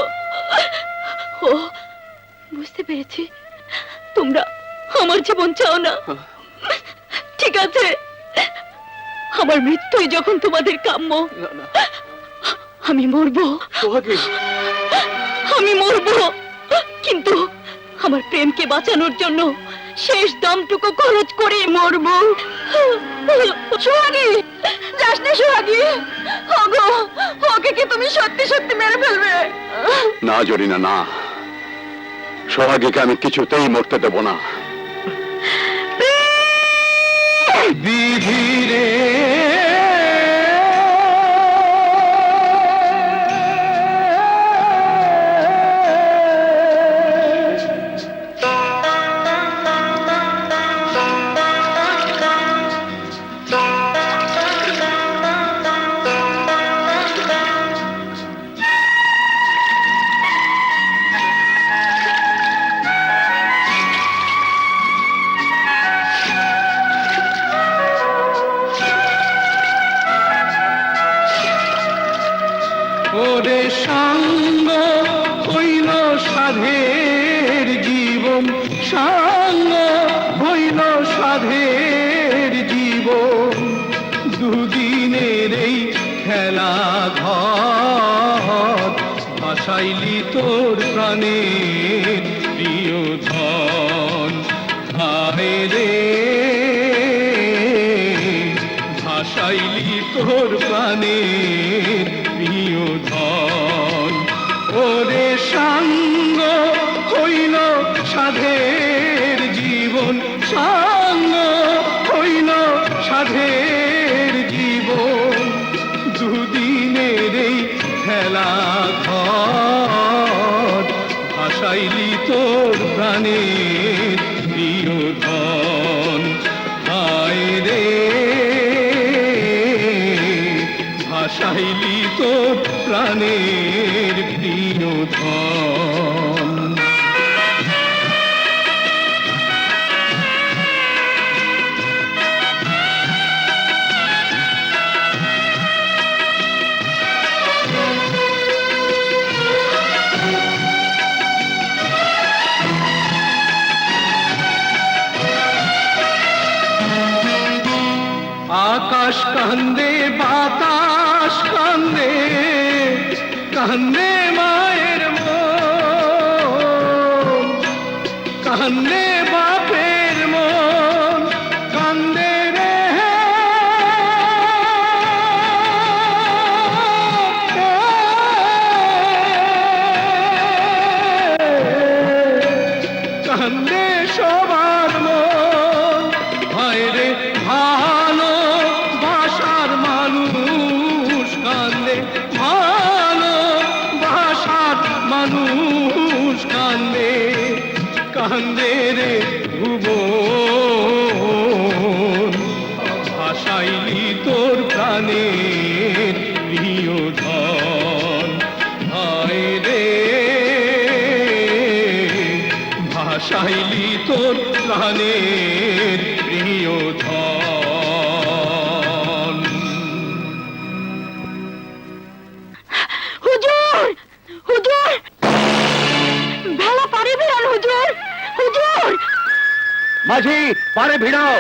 Speaker 2: ও, বুঝতে পেরেছি, তোমরা আমার জীবন চাও না। ঠিক আছে, আমার মৃত্যুই যখন তোমাদের কাম্য, আমি মরবো,
Speaker 3: সোহাগী,
Speaker 2: আমি মরবো, কিন্তু আমার প্রেমকে বাঁচানোর জন্য শেষ দামটুকু খরচ করে মরবো। সোহাগী, যাস না সোহাগী, ওগো, ওকে কি তুমি সত্যি সত্যি মেরে ফেলবে?
Speaker 3: না জরিনা, না। সোহাগীকে আমি কিছুতেই মরতে দেব না।
Speaker 6: বিধিরে ওরে সাঙ্গ হইল সাধের জীবন, সাঙ্গ হইল সাধের জীবন, দুদিনের এই খেলা ঘর, ভাসাইলি তোর প্রাণের প্রিয় ধন। হায় রে, ভাসাইলি তোর প্রাণের প্রিয় ধন। ওরে সাঙ্গ হইল সাধের জীবন, সাঙ্গ হইল সাধের জীবন, দুদিনের এই খেলা ঘর, ভাসাইলি তোর প্রাণের প্রিয় ধন। হায় রে, ভাসাইলি তোর প্রাণের প্রিয় ধন। আকাশ কান্দে, বাতাস কান্দে, কান্দে মায়ের মন, কান্দে বাপের মন, কান্দে রে মানুষ কান্দে কান্দে রে ভুবন ভাসাইলি তোর প্রাণের প্রিয় ধন হায় রে ভাসাইলি তোর প্রাণের প্রিয় ধন।
Speaker 2: হুজুর হুজুর ভেলা পারে ভিড়ান হুজুর হুজুর
Speaker 3: মাঝি পারে ভিড়াও।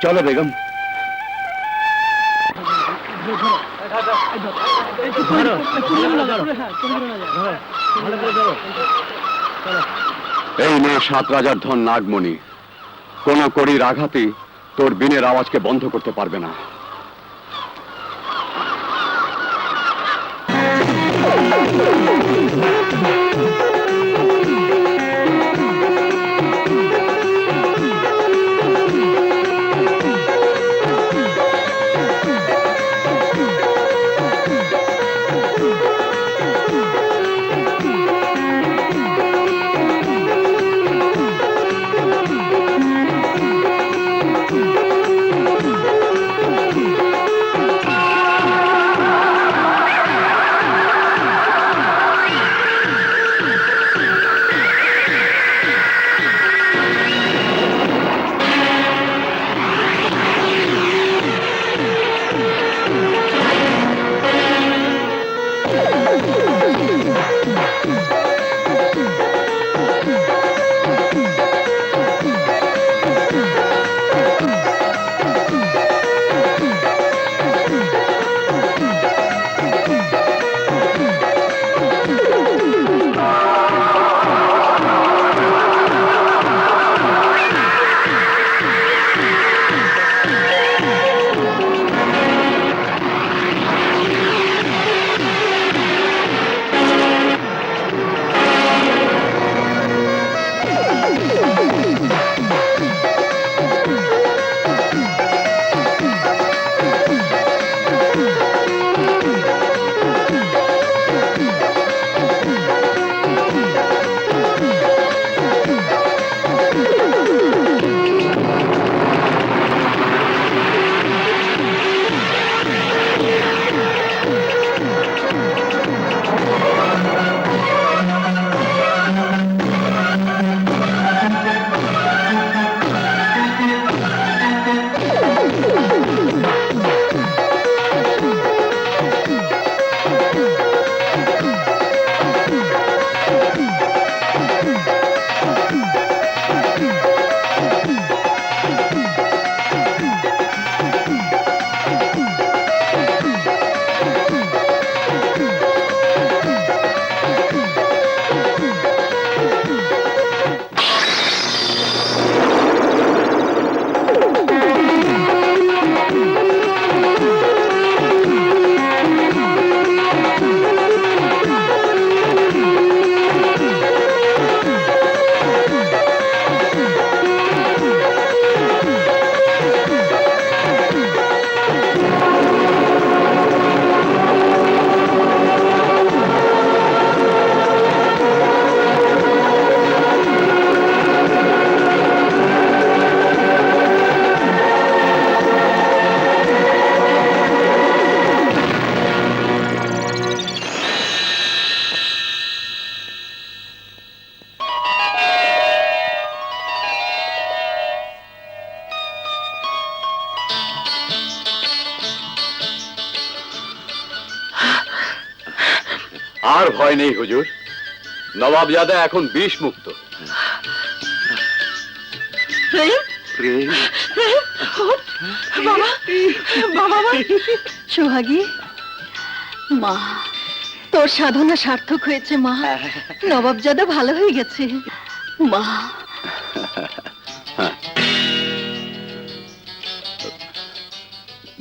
Speaker 3: চলো বেগম। এই নে 7 রাজার ধন নাগমণি। কোন কড়ির আঘাতে তোর বিনের আওয়াজকে বন্ধ করতে পারবে না। আর ভয় নেই হুজুর, নবাবজাদা এখন বিষ মুক্ত।
Speaker 2: সোহাগী মা, তোর সাধনা সার্থক হয়েছে মা। নবাবজাদা ভালো হয়ে গেছে মা।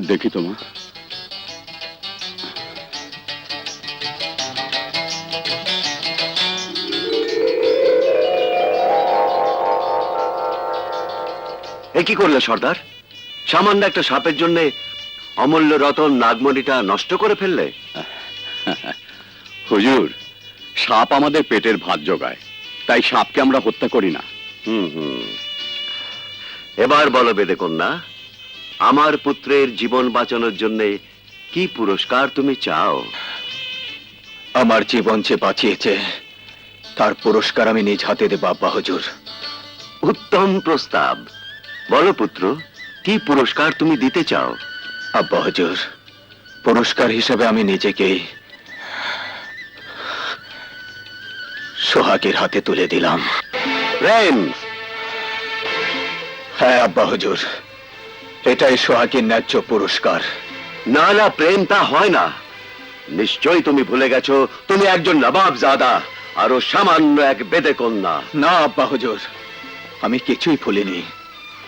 Speaker 3: দেখি তোমা।
Speaker 7: এ কি করলে সর্দার? সামান্য একটা সাপের জন্য অমূল্য রতন নাগমণিটা নষ্ট করে ফেললে?
Speaker 3: হুজুর, সাপ আমাদের পেটের ভাত জোগায়, তাই সাপকে আমরা হত্যা করি না।
Speaker 7: হুম। এবার বলো বেদেকন্যা, আমার পুত্রের জীবন বাঁচানোর জন্য কি পুরস্কার তুমি চাও?
Speaker 1: আমার জীবন যে বাঁচিয়েছে তার পুরস্কার আমি নিজ হাতে দেব আব্বা হুজুর।
Speaker 7: উত্তম প্রস্তাব। বলো পুত্র, কি পুরস্কার তুমি দিতে চাও?
Speaker 1: আব্বা হুজুর, পুরস্কার হিসেবে আমি নিজেকে সোহাগের হাতে তুলে দিলাম।
Speaker 7: প্রেম?
Speaker 1: হ্যাঁ আব্বা হুজুর, এটাই সোহাগের ন্যায্য পুরস্কার।
Speaker 7: না না প্রেম, তা হয় না। নিশ্চয়ই তুমি ভুলে গেছো তুমি একজন নবাবজাদা, আরো সামান্য এক বেদেকন্যা।
Speaker 1: না আব্বা হুজুর, আমি কিছুই ভুলিনি,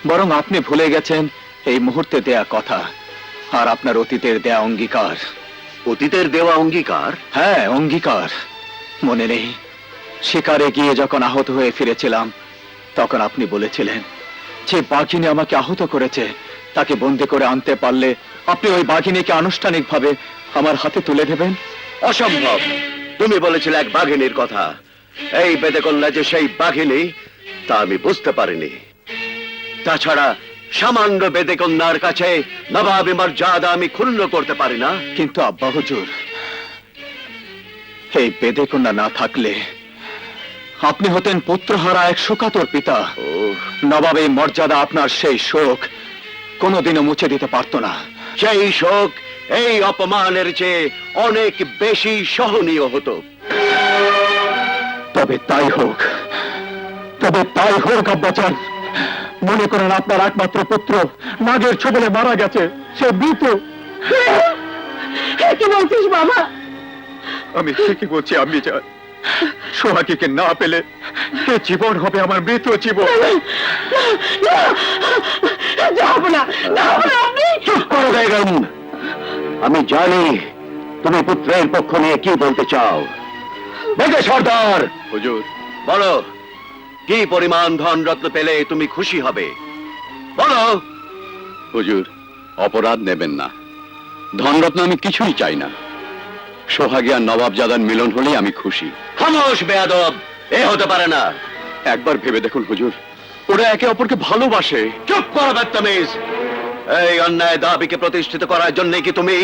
Speaker 1: বরং আপনি ভুলে গেছেন এই মুহূর্তে দেয়া কথা আর আপনার অতীতের দেয়া অঙ্গীকার।
Speaker 7: অতীতের দেওয়া অঙ্গীকার?
Speaker 1: হ্যাঁ, অঙ্গীকার মনে নেই? শিকারে গিয়ে যখন আহত হয়ে ফিরেছিলাম তখন আপনি বলেছিলেন যে বাঘিনী আমাকে আহত করেছে, তাকে বন্দি করে আনতে পারলে আপনি ওই বাঘিনীকে আনুষ্ঠানিকভাবে আমার হাতে তুলে দেবেন।
Speaker 7: অসম্ভব! তুমি বলেছিলে এক বাঘিনীর কথা। এই বেদেকন্যা যে সেই বাঘিনী তা আমি বুঝতে পারিনি। তাছাড়া সামান্য বেদেকন্যার কাছে নবাবী মর্যাদা আমি ক্ষুণ্ণ করতে পারি না।
Speaker 1: কিন্তু আব্বা হুজুর, এই বেদেকন্যা না থাকলে আপনি হতেন পুত্রহারা এক শোকাতুর পিতা।
Speaker 7: ও,
Speaker 1: নবাবের মর্যাদা আপনার সেই শোক কোনোদিনও মুছে দিতে পারত না।
Speaker 7: সেই শোক এই অপমানের চেয়ে অনেক বেশি সহনীয় হতো।
Speaker 1: তবে তাই হোক, আব্বাজান। মনে করেন আপনার একমাত্র পুত্র নাগের ছোবলে মারা গেছে, সে মৃত।
Speaker 2: কি বলছিস বাবা?
Speaker 1: আমি ঠিকই বলছি আম্মি জান, সোহাগীকে না পেলে এ জীবন হবে আমার মৃত জীবন।
Speaker 2: যাবো না, যাবো না আপনি।
Speaker 7: চুপ করো বেগম, আমি জানি তুমি পুত্রের পক্ষ নিয়ে কি বলতে চাও। বেগে সর্দার,
Speaker 3: হুজুর,
Speaker 7: বলো কি পরিমাণ ধন রত্ন পেলে তুমি খুশি হবে? বলো।
Speaker 3: হুজুর, অপরাধ নেবেন না, ধনরত্ন আমি কিছুই চাই না। সোহাগী আর নবাবজাদার মিলন হলেই আমি খুশি।
Speaker 7: খামোশ বেয়াদব, এ হতে পারে না।
Speaker 3: একবার ভেবে দেখুন হুজুর, ওরা একে অপরকে ভালোবাসে।
Speaker 7: চুপ করো বদতমিজ। এই অন্যায় দাবিকে প্রতিষ্ঠিত করার জন্য কি তুমি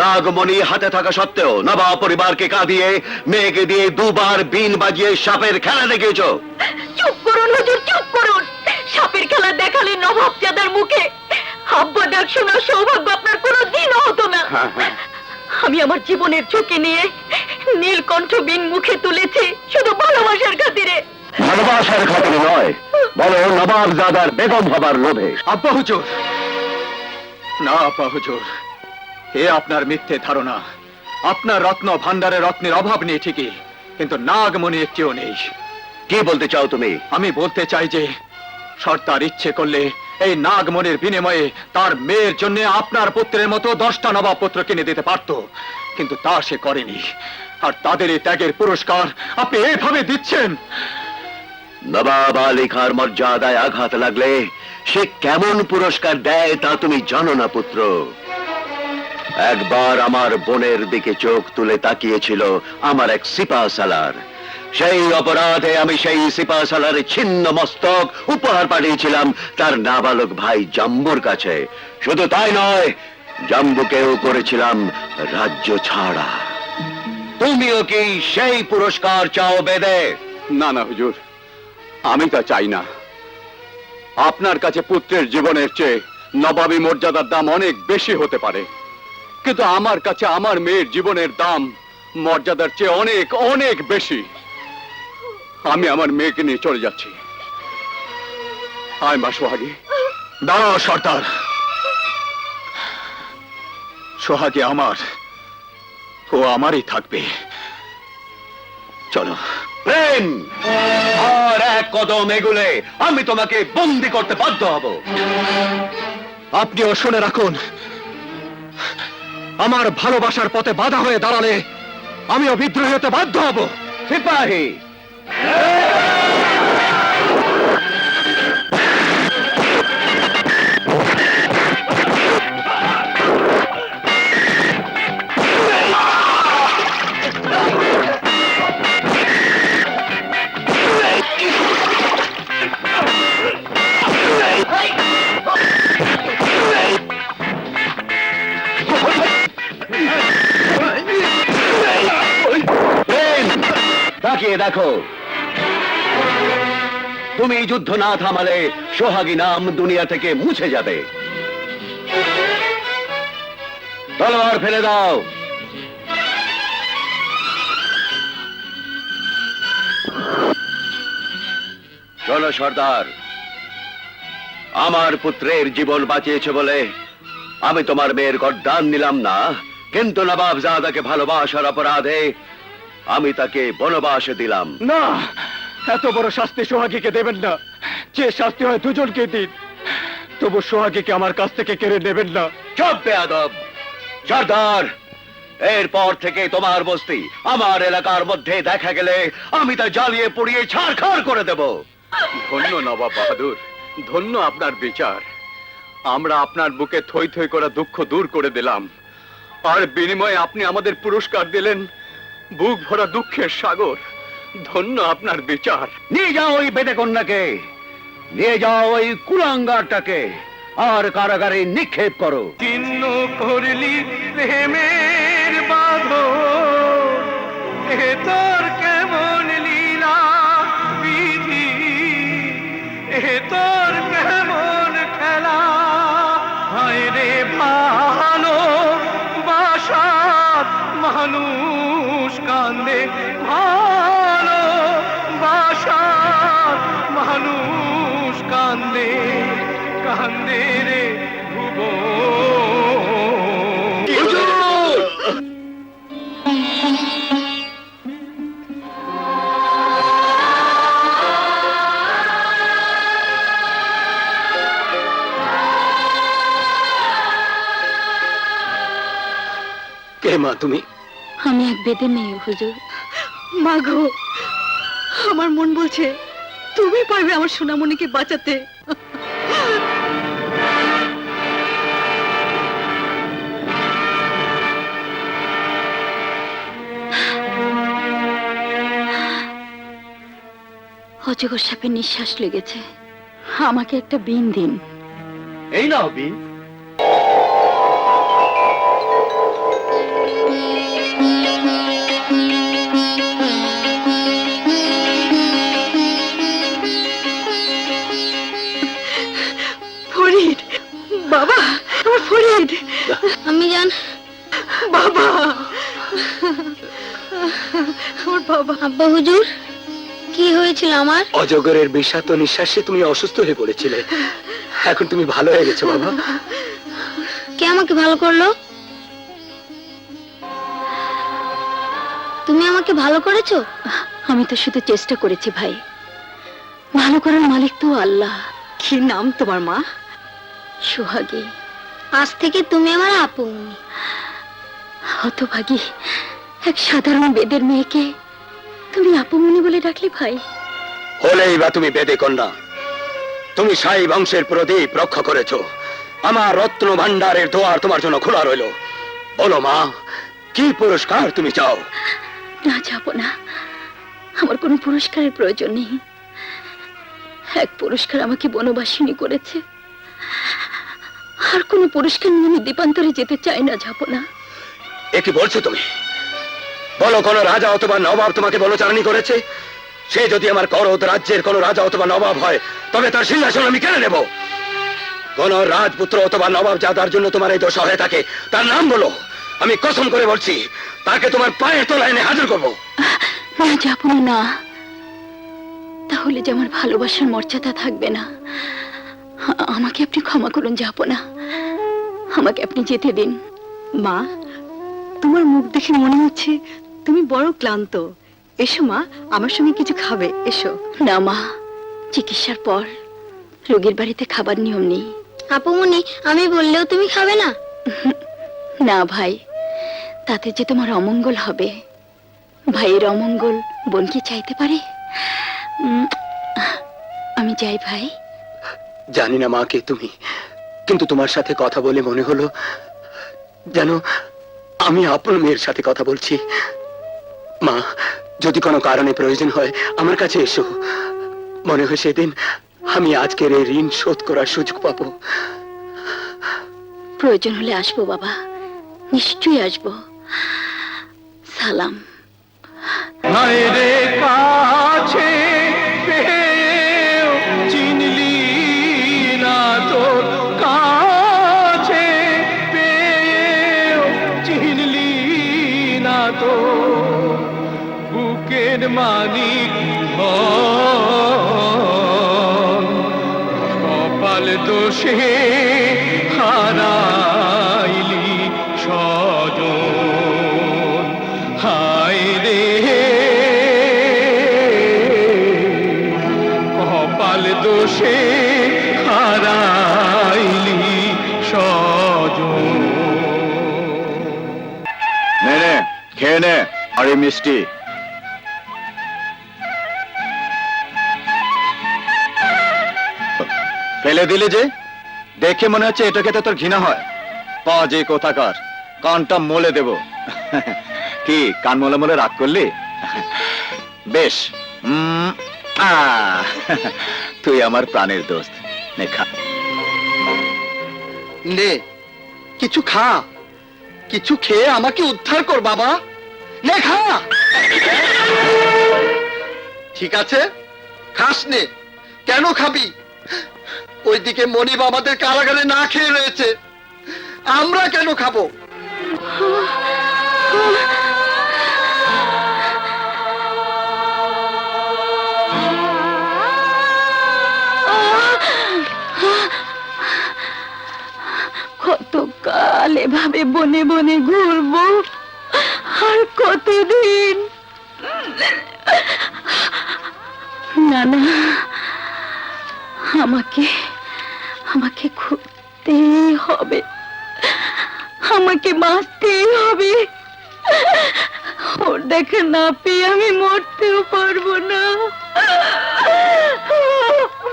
Speaker 7: নাগমণি হাতে থাকা সত্ত্বেও নবাব পরিবারকে কাঁদিয়ে মেয়েকে দিয়ে দুবার বিন বাজিয়ে সাপের খেলা দেখিয়েছো?
Speaker 2: চুপ করুন হুজুর, চুপ করুন। সাপের খেলা দেখালে নবাবজাদার মুখে আব্বা ডাক শোনার সৌভাগ্য আপনার কোনোদিনও হতো না। আমি আমার জীবনের ঝুঁকি নিয়ে নীলকণ্ঠ বিন মুখে তুলেছি শুধু ভালোবাসার খাতিরে।
Speaker 7: ভালোবাসার খাতিরে নয়, বলো নবাবজাদার বেগম হবার লোভে।
Speaker 1: আব্বা হুজুর, না আব্বা হুজুর, এ আপনার মিথ্যে ধারণা। আপনার রত্ন ভান্ডারে রত্নের অভাব নেই ঠিকই, কিন্তু নাগমণি একটিও নেই।
Speaker 7: কি বলতে চাও তুমি?
Speaker 1: আমি বলতে চাই যে সর্দার ইচ্ছে করলে এই নাগমণির বিনিময়ে তার মেয়ের জন্য আপনার পুত্রের মতো 10টা নবাব পুত্র কিনে দিতে পারত, কিন্তু তা সে করেনি। আর তাদের এই ত্যাগের পুরস্কার আপনি এইভাবে দিচ্ছেন।
Speaker 7: নবাব আলী খাঁর মর্যাদায় আঘাত লাগলে সে কেমন পুরস্কার দেয় তা তুমি জানো না পুত্র। একবার আমার বোনের দিকে চোখ তুলে তাকিয়েছিল আমার এক সিপাহ সালার। সেই অপরাধে আমি সেই সিপাহ সালারের ছিন্ন মস্তক উপহার পাঠিয়েছিলাম তার নাবালক ভাই জাম্বুর কাছে। শুধু তাই নয়, জাম্বুকেও করেছিলাম রাজ্য ছাড়া। তুমিও কি সেই পুরস্কার চাও বেদে?
Speaker 3: না না হুজুর, আমি তা চাই না। আপনার কাছে পুত্রের জীবনের চেয়ে নবাবী মর্যাদার দাম অনেক বেশি হতে পারে, কিন্তু আমার কাছে আমার মেয়ের জীবনের দাম মর্যাদার চেয়ে অনেক অনেক বেশি। আমি আমার মেয়েকে নিয়ে চলে যাচ্ছি। আয় মা সোহাগী।
Speaker 1: দাঁড়াও সর্দার, সোহাগী আমার, ও আমারই থাকবে। চলো।
Speaker 7: প্রেম, আর এক কদম এগুলে আমি তোমাকে বন্দি করতে বাধ্য হব।
Speaker 1: আপনিও শুনে রাখুন, আমার ভালোবাসার পথে বাধা হয়ে দাঁড়ালে আমিও বিদ্রোহী হতে বাধ্য হব।
Speaker 7: সিপাহী, দেখো, তুমি যুদ্ধ না থামালে সোহাগী নাম দুনিয়া থেকে মুছে যাবে। তলোয়ার ফেলে দাও। শোনো সর্দার, আমার পুত্রের জীবন বাঁচিয়েছে বলে আমি তোমার মেয়ের গর্দান নিলাম না, কিন্তু নবাবজাদাকে ভালোবাসার অপরাধে আমি তাকে বনবাসে দিলাম।
Speaker 3: না, এত বড় শাস্তি সোহাগীকে দেবেন না। যে শাস্তি হয় দুজনকে দিন, তবু সোহাগীকে আমার কাছ থেকে কেড়ে নেবেন না।
Speaker 7: চুপ বেয়াদব! সর্দার, এরপর থেকে তোমার বস্তি আমার এলাকার মধ্যে দেখা গেলে আমি তা জ্বালিয়ে পুড়িয়ে ছারখার করে দেব।
Speaker 3: ধন্য নবাব বাহাদুর, ধন্য আপনার বিচার। আমরা আপনার বুকে থই থই করা দুঃখ দূর করে দিলাম, আর বিনিময়ে আপনি আমাদের পুরস্কার দিলেন বুক ভরা দুঃখের সাগর। ধন্য আপনার বিচার।
Speaker 7: নিয়ে যাও ওই বেটে কন্যাকে, নিয়ে যাও ওই কুলাঙ্গারটাকে, আর কারাগারে নিক্ষেপ করো।
Speaker 3: চিহ্ন করলি প্রেমের বাঁধো, এ তোর কেমন লীলা বিধি, এ তোর কেমন খেলা। হায় রে ভালো বাসাত মানুষ কান্দে, ভালো বাসাত মানুষ কান্দে, কান্দে রে
Speaker 4: কে মা তুমি?
Speaker 2: আমি এক বেদের মেয়ে হুজুর।
Speaker 8: মাগো, আমার মন বলছে তুমি পারবে আমার সোনামণিকে বাঁচাতে।
Speaker 2: অজগর সাপের নিঃশ্বাস লেগেছে, আমাকে একটা বিন দিন।
Speaker 7: এই নাও বিন।
Speaker 8: ফরিদ, বাবা, আমার ফরিদ,
Speaker 5: আমি জান
Speaker 8: বাবা, আমার বাবা।
Speaker 5: আব্বা হুজুর, কি হয়েছিল আমার?
Speaker 4: অজগরের বিষাক্ত নিঃশ্বাসে তুমি অসুস্থ হয়ে পড়েছিলে, এখন তুমি ভালো হয়ে গেছো বাবা।
Speaker 5: কে আমাকে ভালো করলো? তুমি আমাকে ভালো করেছো?
Speaker 2: আমি তো শুধু চেষ্টা করেছি ভাই, ভালো করার মালিক তো আল্লাহ।
Speaker 8: কি নাম তোমার মা?
Speaker 2: সোহাগী।
Speaker 5: আজ থেকে তুমি আমার আপু।
Speaker 2: হতভাগী এক সাধারণ বেদের মেয়েকে তুমি আপুমনি বলে ডাকলে ভাই?
Speaker 4: হলেই বা তুমি বেদে কন্যা, তুমি সাই বংশের প্রদীপ রক্ষা করেছো, আমার রত্ন ভান্ডারের দোয়ার তোমার জন্য খোলা রইল। বলো মা, কি পুরস্কার তুমি চাও?
Speaker 2: না, যাব না, আমার কোনো পুরস্কারের প্রয়োজন নেই। এক পুরস্কার আমাকে বনবাসিনী করেছে, আর কোনো পুরস্কার নিয়ে আমি দ্বীপান্তরে যেতে চাই না, যাব না।
Speaker 4: এ কি বলছো তুমি? বলো, কোন রাজা অথবা নবাব তোমাকে বনচারণী করেছে? সে যদি আমার করদ রাজ্যের কোন রাজা অথবা নবাব হয়, তবে তার সিংহাসন আমি কেড়ে নেব। কোন রাজপুত্র অথবা নবাব যাদার জন্য তোমার এই দোষ হয়ে থাকে, তার নাম বলো, আমি কসম করে বলছি তাকে তোমার পায়ের তলায় এনে হাজির করবো।
Speaker 2: না, যাব না। তাহলে যে আমার ভালোবাসার মর্যাদা থাকবে না। আমাকে আপনি ক্ষমা করুন, যাব না, আমাকে আপনি যেতে দিন।
Speaker 8: মা, তোমার মুখ দেখে মনে হচ্ছে তুমি বড় ক্লান্ত। এসো মা, আমার সঙ্গে কিছু খাবে, এসো।
Speaker 2: না মা, চিকিৎসার পর রোগীর বাড়িতে খাবার নিয়ম নেই।
Speaker 5: আপুমনি, আমি বললেও তুমি খাবে না?
Speaker 2: না ভাই, তাতে যে তোমার অমঙ্গল হবে। ভাইয়ের অমঙ্গল বোন কি চাইতে পারে? আমি যাই ভাই।
Speaker 4: জানি না মা কে তুমি, কিন্তু তোমার সাথে কথা বলে মনে হলো যেন আমি আপন মেয়ের সাথে কথা বলছি। মা, যদি কোনো কারণে প্রয়োজন হয় আমার কাছে এসো। মনে হয় সেদিন আমি আজকের এই ঋণ শোধ করার সুযোগ পাবো।
Speaker 2: প্রয়োজন হলে আসবো বাবা, নিশ্চয়ই আসবো। সালাম।
Speaker 6: হায় রে কাছে পেয়েও চিনলি না তোর কাছে পেয়েও চিনলি না তো বুকের মানিক কপাল দোষে হারাইলি সজন হায় রে কপাল দোষে হারাইলি সজন
Speaker 1: নে নে খেয়ে নে আরে মিষ্টি ফেলে দিলি যে দেখে মনে হচ্ছে এটা খেতে তোর ঘৃণা হয় পা যে কোথাকার কানটা মলে দেব কি কান মলে মলে রাগ করলি বেশ তুই আমার প্রাণের দোস্ত নে খা
Speaker 6: নে কিছু খা কিছু খেয়ে আমাকে উদ্ধার কর বাবা নে খা ঠিক আছে খাস নে কেন খাবি ওইদিকে মনিব আমাদের কারাগারে না খেয়ে রয়েছে আমরা কেন খাবো
Speaker 2: কতকাল এভাবে বনে বনে ঘুরবো আর কতদিন না না আমাকে আমাকে ঘুরতেই হবে আমাকে বাঁচতেই হবে ওর দেখা না পেয়ে আমি মরতেও পারবো না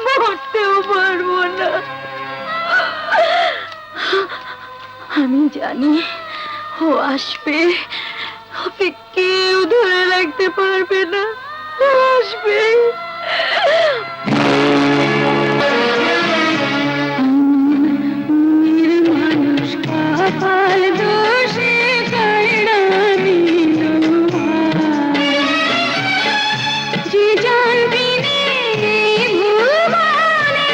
Speaker 2: মরতেও পারবো না আমি জানি ও আসবে ওকে কেউ ধরে রাখতে পারবে না ও আসবে মানুষ কপাল দোষে কায়রা নিল যে জানবি ভুবনে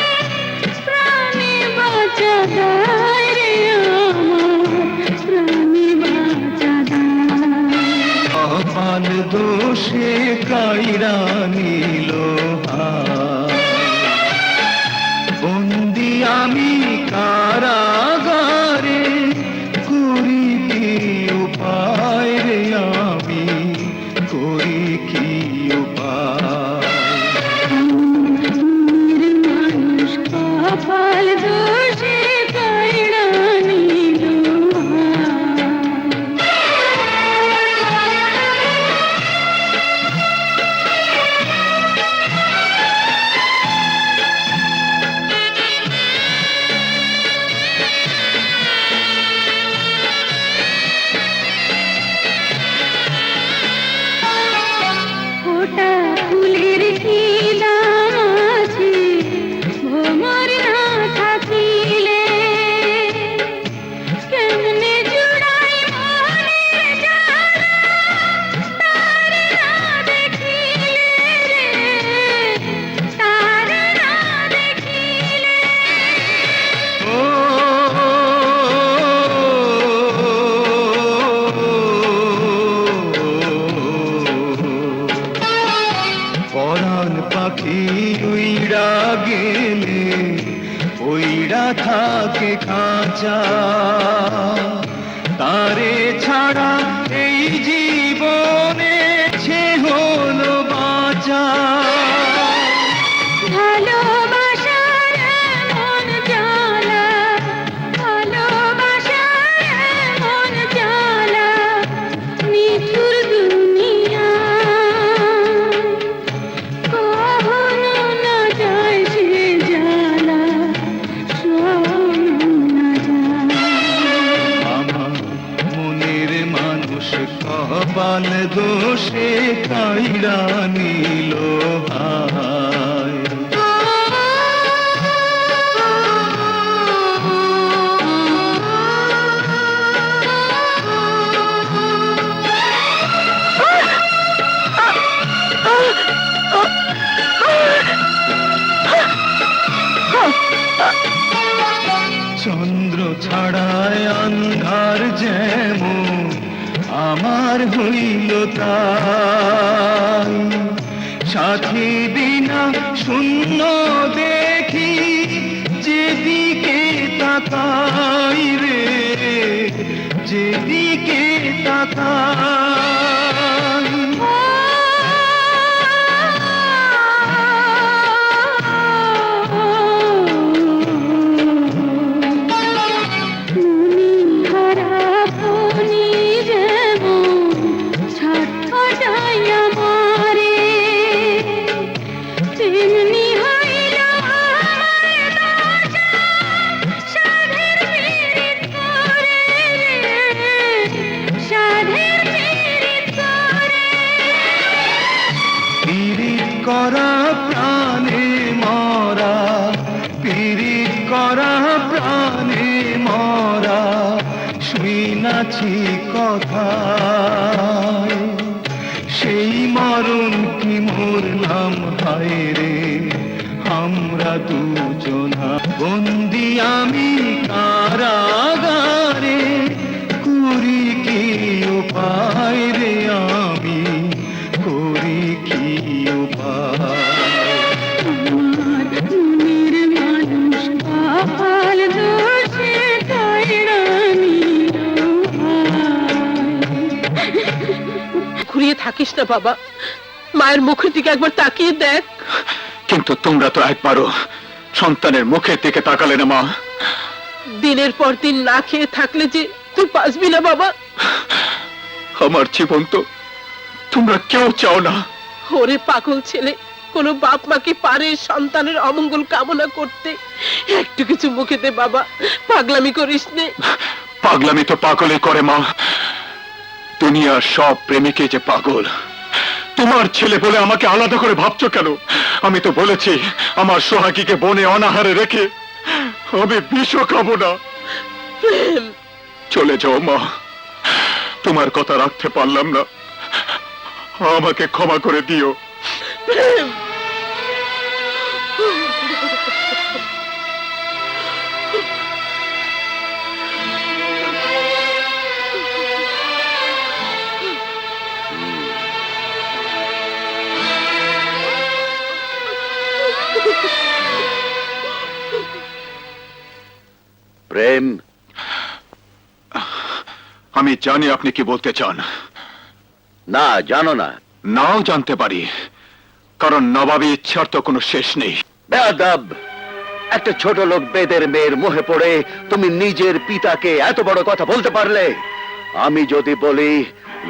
Speaker 2: প্রাণে বাঁচা দায় রে আমার প্রাণে বাঁচা দায়
Speaker 6: কপাল দোষে কায়রা নিল বন্দি আমি কারাগারে করি কি উপায় রে আমি করি কি উপায়
Speaker 5: মানুষ কপাল দোষে কায়রা নিল ফোটা ফুলের কি দাম আছে ভ্রমর না থাকিলে কেমনে জুড়াই মনের জ্বালা তার না দেখিলে রে তার না দেখিলে
Speaker 6: পরাণ পাখি উইরা গেলে ওইরা থাকে খাঁচা তারে ছাড়া এই জীবনে সে হলো বাঁচা
Speaker 5: ভালোবাসার এমন জ্বালা ভালোবাসার এমন জ্বালা নিঠুর দুনিয়া কখনো না যায় সে জ্বালা শোনো না যায়
Speaker 6: আমার মনের মানুষ কপাল দোষে কাইরা নিল হায় হইল তাই সাথী বিনা শূন্য দেখি যেদিকে তাকাই রে যেদিকে তাকাই পীড়িত করা প্রাণে মরা পীড়িত করা প্রাণে মরা শুইনাছি কথা সেই মরণ কি মরলাম হায় রে আমরা দুজনা বন্দি আমি কারাগারে করি কি উপায় রে আমি করি কি উপায়
Speaker 9: ঘুরিয়ে থাকিস না বাবা, মায়ের মুখের দিকে একবার তাকিয়ে দেখ।
Speaker 1: কিন্তু তোমরা তো একবারও সন্তানের মুখের দিকে তাকালে না মা।
Speaker 9: দিনের পর দিন না খেয়ে থাকলে যে তুই বাঁচবি না বাবা।
Speaker 1: আমার জীবন তো তোমরা কেউ চাও না।
Speaker 9: ওরে পাগল ছেলে, কোন বাপ মা কি পারে সন্তানের অমঙ্গল কামনা করতে? একটু কিছু মুখে দে বাবা, পাগলামি করিস নে।
Speaker 1: পাগলামি তো পাগলে করে মা। দুনিয়ার সব প্রেমিকে যে পাগল। তোমার ছেলে বলে আমাকে আলাদা করে ভাবছো কেন? আমি তো বলেছি আমার সোহাগীকে বনে অনাহারে রেখে আমি বিষও খাবো না।
Speaker 9: প্রেম,
Speaker 1: চলে যাও মা, তোমার কথা রাখতে পারলাম না, আমাকে ক্ষমা করে দিও।
Speaker 9: প্রেম,
Speaker 7: প্রেম,
Speaker 1: আমি জানি আপনি কি বলতে চান।
Speaker 7: না জানো না।
Speaker 1: নাও জানতে পারি, কারণ নবাবী ইচ্ছার তো কোনো শেষ নেই।
Speaker 7: বেয়াদব, একটা ছোট লোক বেদের মেয়ের মোহে পড়ে তুমি নিজের পিতাকে এত বড় কথা বলতে পারলে? আমি যদি বলি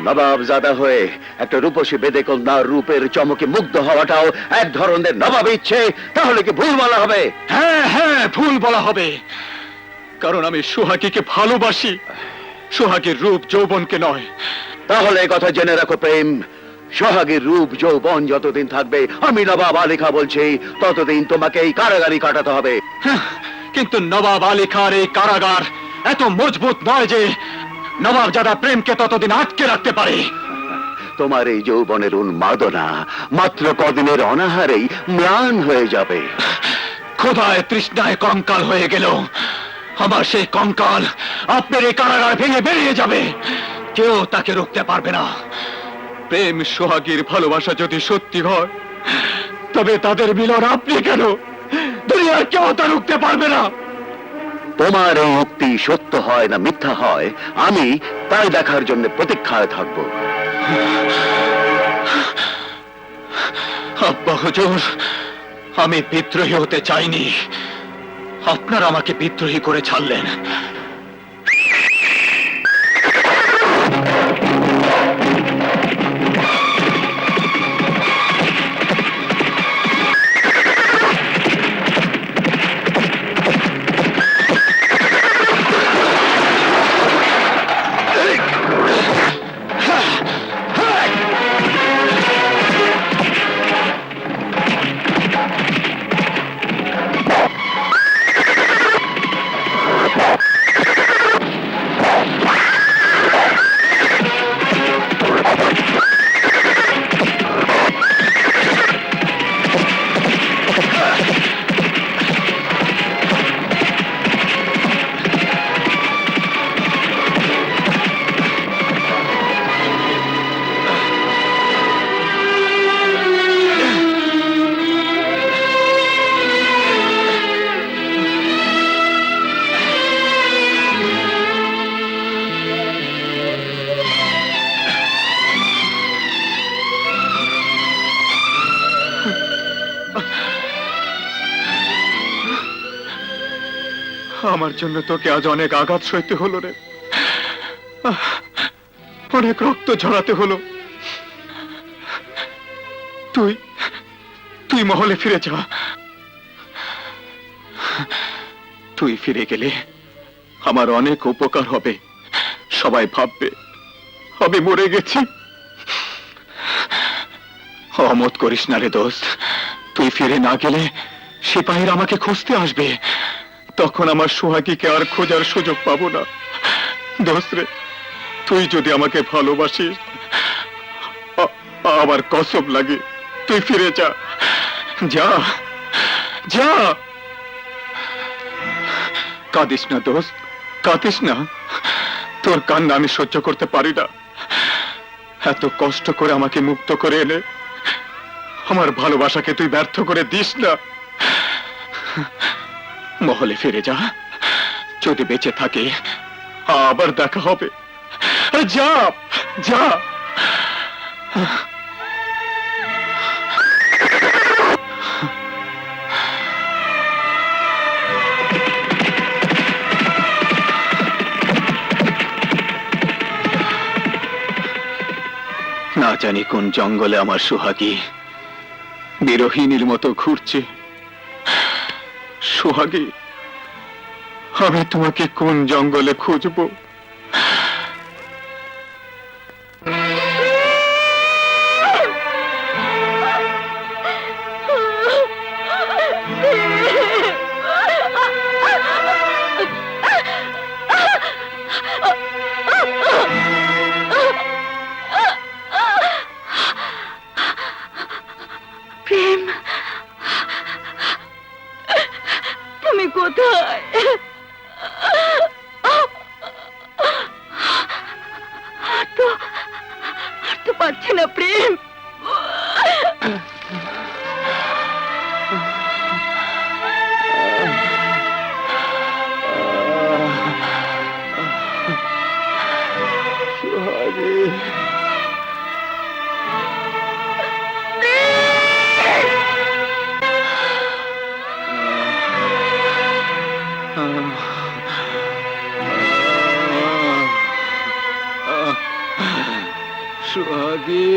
Speaker 7: নবাবজাদা হয়ে একটা রূপসী বেদে কন্যার রূপের চমকে মুগ্ধ হওয়াটাও এক ধরনের নবাব ইচ্ছে, তাহলে কি ভুল বলা হবে?
Speaker 1: হ্যাঁ হ্যাঁ, ভুল বলা হবে, কারণ আমি সোহাগীকে ভালোবাসি, সোহাগীর রূপ যৌবনকে নয়।
Speaker 7: তাহলে এই কথা জেনে রাখো প্রেম, সোহাগীর রূপ যৌবন যতদিন থাকবে, আমি নবাব আলী খাঁ বলছি, ততদিন তোমাকে এই কারাগারই কাটাতে হবে।
Speaker 1: হ্যাঁ, কিন্তু নবাব আলী খাঁর এই কারাগার এত মজবুত নয় যে নবাবজাদা প্রেমকে ততদিন আটকে রাখতে পারে।
Speaker 7: তোমার এই যৌবনের উন্মাদনা মাত্র কদিনের অনাহারেই ম্লান হয়ে যাবে।
Speaker 1: ক্ষুধায় তৃষ্ণায় কঙ্কাল হয়ে গেল, আমার সেই কঙ্কাল আপনার এই কারাগার ভেঙে বেরিয়ে যাবে, কেউ তাকে রুখতে পারবে না। প্রেম সোহাগীর ভালোবাসা যদি সত্যি হয়, তবে তাদের মিলন আপনি কেন, দুনিয়ার কেউ তা রুখতে পারবে না।
Speaker 7: তোমার এই উক্তি সত্য হয় না মিথ্যা হয়, আমি তাই দেখার জন্য প্রতীক্ষায় থাকব।
Speaker 1: আব্বা হুজুর, আমি বিদ্রোহী হতে চাইনি, আপনারা আমাকে বিদ্রোহী করে ছাড়লেন। আমার জন্য তোকে আজ অনেক আঘাত সইতে হলো রে, অনেক রক্ত ঝরাতে হলো। তুই তুই মহলে ফিরে যা। তুই ফিরে গেলে আমার অনেক উপকার হবে। সবাই ভাববে আমি মরে গেছি। অমত করিস না রে দোস্ত, তুই ফিরে না গেলে সিপাহীরা আমাকে খুঁজতে আসবে, তখন আমার সোহাগীকে আর খোঁজার সুযোগ পাবো না। দোস্ত রে, তুই যদি আমাকে ভালোবাসিস, আমার কসম লাগে তুই ফিরে যা, যা যা। কাঁদিস না দোস্ত, কাঁদিস না। তোর কান্না আমি সহ্য করতে পারি না। এত কষ্ট করে আমাকে মুক্ত করে এনে আমার ভালোবাসাকে তুই ব্যর্থ করে দিস না। মহলে ফিরে যা, যদি বেঁচে থাকে আবার দেখা হবে। যা যা। না জানি কোন জঙ্গলে আমার সোহাগী বিরোহিনীর মতো ঘুরছে। সোহাগী, আমি তোমাকে কোন জঙ্গলে খুঁজবো?
Speaker 2: প্রেম, তুমি কোথায়? আর তো পারছি না প্রেম।
Speaker 3: সোহাগী,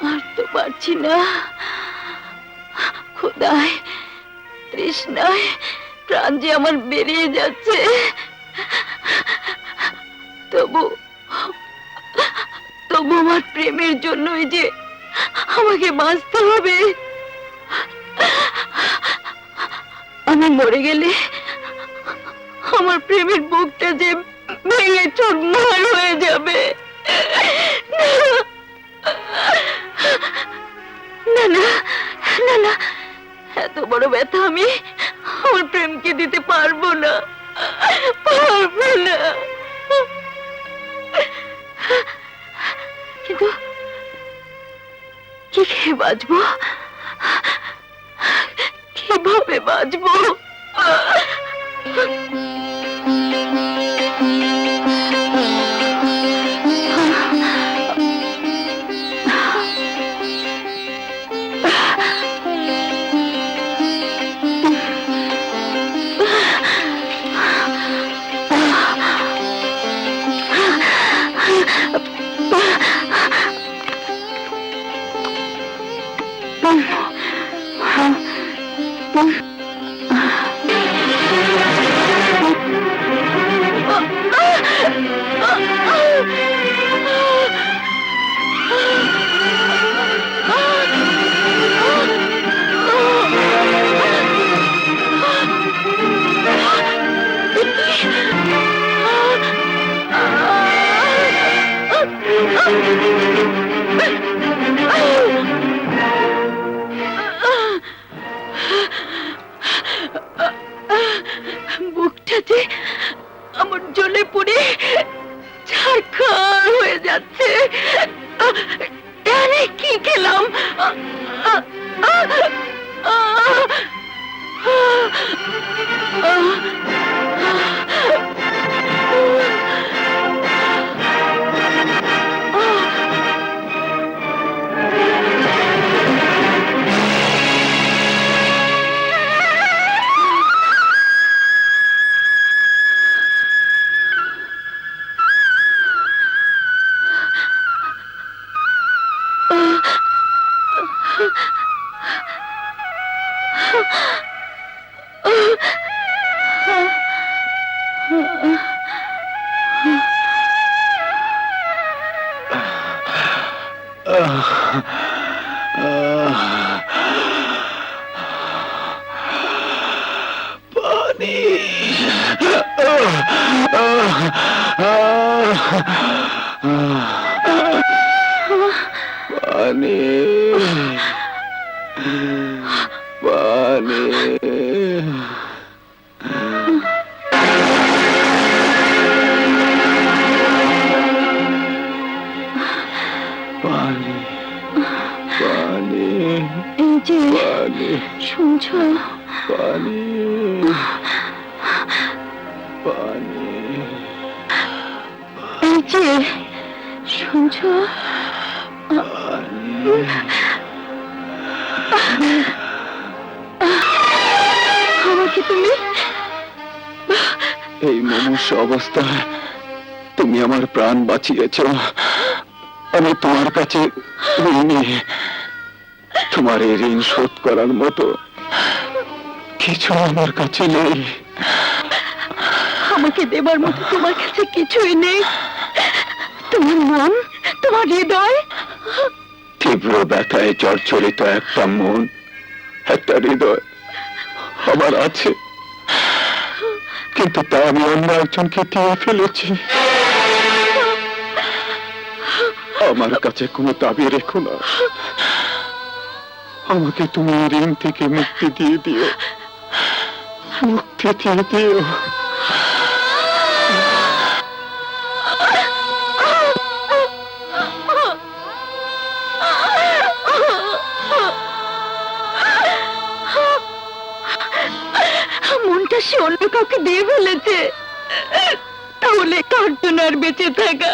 Speaker 2: আর তো পারছি না। খোদায়, তৃষ্ণায় প্রাণ যে আমার বেরিয়ে যাচ্ছে। তবু তবু আমার প্রেমের জন্যই যে আমাকে বাঁচতে হবে। আমি মরে গেলে আমার প্রেমের বুকটা যে ভেঙে চুরমার হয়ে যাবে। না না না না, এত বড় ব্যথা আমি আমার প্রেমকে দিতে পারবো না, পারবো না। কিন্তু কি খেয়ে বাঁচবো, কিভাবে বাঁচবো?
Speaker 3: পানি পানি পানি পানি
Speaker 2: এই যে
Speaker 3: পানি
Speaker 2: শুনছো
Speaker 3: পানি পানি
Speaker 2: এই যে শুনছো আমাকে তুমি
Speaker 3: এই মুমূর্ষ অবস্থায় তুমি আমার প্রাণ বাঁচিয়েছ। আমি তোমার কাছে ঋণী। তোমার এই ঋণ শোধ করার মতো কিছু আমার কাছে নেই।
Speaker 2: আমাকে দেবার মতো তোমার কাছে কিছুই নেই। তোমার মন, তোমার হৃদয়,
Speaker 3: তীব্র ব্যথায় জর্জরিত একটা মন, একটা হৃদয় আমার আছে, কিন্তু তা আমি অন্য একজনকে দিয়ে ফেলেছি। আমার কাছে কোনো দাবি রেখো না। আমাকে তুমি ঋণ থেকে মুক্তি দিয়ে দিও, মুক্তি দিয়ে দিও।
Speaker 2: মনটা সে অন্য কাউকে দিয়ে ফেলেছে, তাহলে কার জন্য আর বেঁচে থাকা?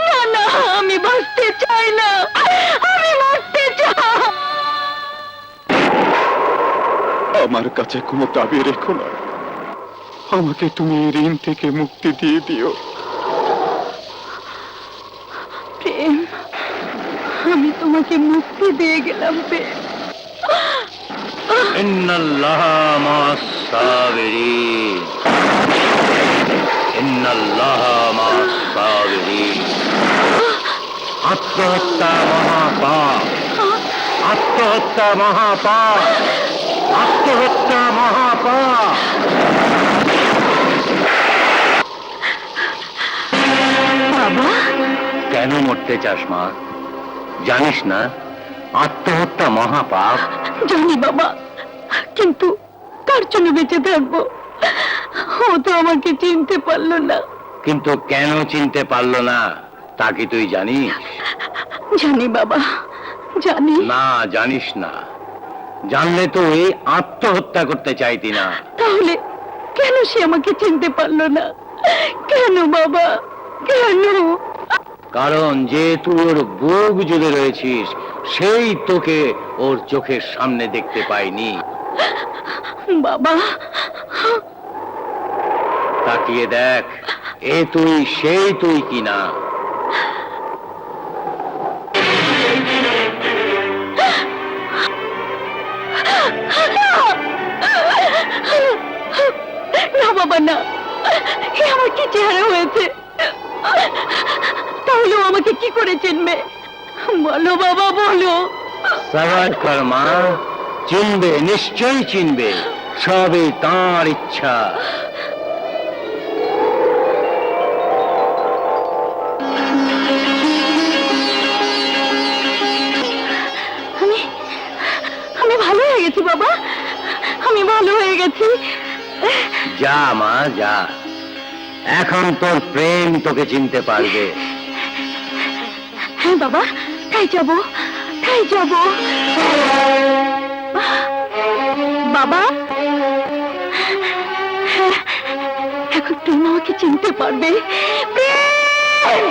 Speaker 2: না না, আমি বাঁচতে চাই না, আমি মরতে চাই।
Speaker 3: আমার কাছে কোনো দাবি রেখো না। আমাকে তুমি ঋণ থেকে মুক্তি দিয়ে দিও।
Speaker 2: প্রেম, আমি তোমাকে মুক্তি দিয়ে গেলাম প্রেম।
Speaker 7: ইন্নাল্লাহ মা'as-সাবিরিন, ইন্নাল্লাহ মা'as-সাবিরিন। আত্মহত্যা মহাপাপ, আত্মহত্যা মহাপাপ, আত্মহত্যা মহাপাপ।
Speaker 2: বাবা,
Speaker 7: কেন মরতে চাস মা? জানিস না আত্মহত্যা মহাপাপ?
Speaker 2: জানি বাবা, কিন্তু কার জন্য বেঁচে থাকবো? ও তো আমাকে চিনতে পারলো না।
Speaker 7: কিন্তু কেন চিনতে পারলো না তা কি তুই জানিস?
Speaker 2: জানি বাবা, জানি।
Speaker 7: না, জানিস না। জানলে তুই আত্মহত্যা করতে চাইতি না।
Speaker 2: তাহলে কেন সে আমাকে চিনতে পারলো না? কেন বাবা, কেন?
Speaker 7: কারণ যে তুই ওর বুক জুড়ে রয়েছিস, সেই তোকে ওর চোখের সামনে দেখতে পাইনি।
Speaker 2: বাবা,
Speaker 7: তাকিয়ে দেখ, এ তুই সেই তুই কিনা।
Speaker 2: না বাবা, না, এ আমার কি চেহারা হয়েছে? তাহলে ও আমাকে কি করে চিনবে? বলো বাবা, বলো।
Speaker 7: সবার কর্মা চিনবে, নিশ্চয়ই চিনবে, সবই তাঁর ইচ্ছা।
Speaker 2: আমি আমি ভালো হয়ে গেছি বাবা, আমি ভালো হয়ে গেছি।
Speaker 7: যা মা, যা। এখন তোর প্রেম তোকে চিনতে পারবে।
Speaker 2: হ্যাঁ বাবা, তাই যাবো, তাই যাবো। বাবা, হ্যাঁ, এখন প্রেম আমাকে চিনতে পারবে। প্রেম!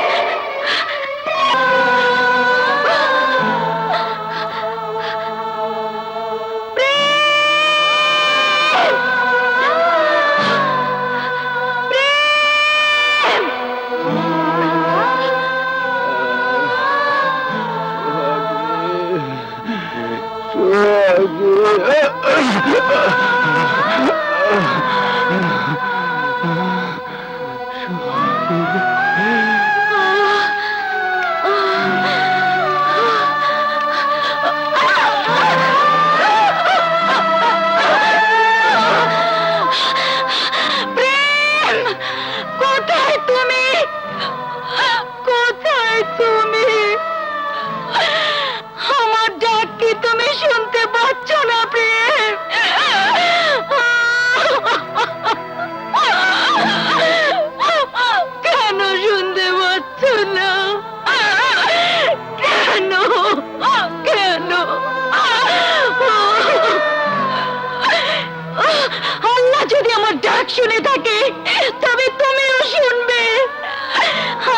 Speaker 2: প্রেম, কোথায় তুমি? কোথায় তুমি? আমার ডাক কি তুমি শুনতে পাচ্ছ না প্রেম? কেন শুনতে পাচ্ছ না? কেন? কেন? আল্লাহ যদি আমার ডাক শুনে থাকে তবে তুমিও শুনবে।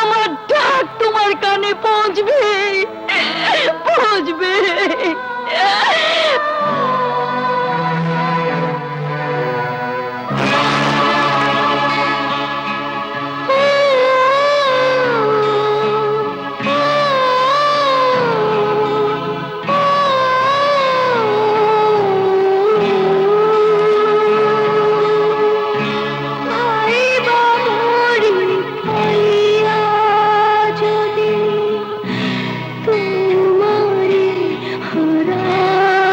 Speaker 2: আমার ডাক তোমার কানে পৌঁছবে, পৌঁছবে।
Speaker 5: ভাই বাবরি খাইয়া যদি তোমারে হারাই,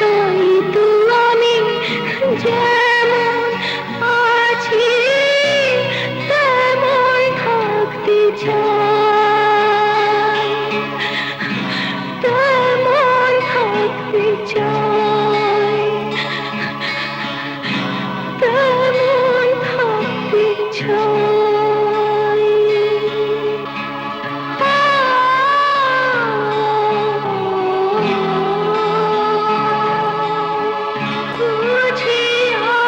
Speaker 5: তাই তো আমি যেমন আছি তেমন থাকতে চাই, তেমন থাকতে চাই, তেমন থাকতে চাই। বুঝি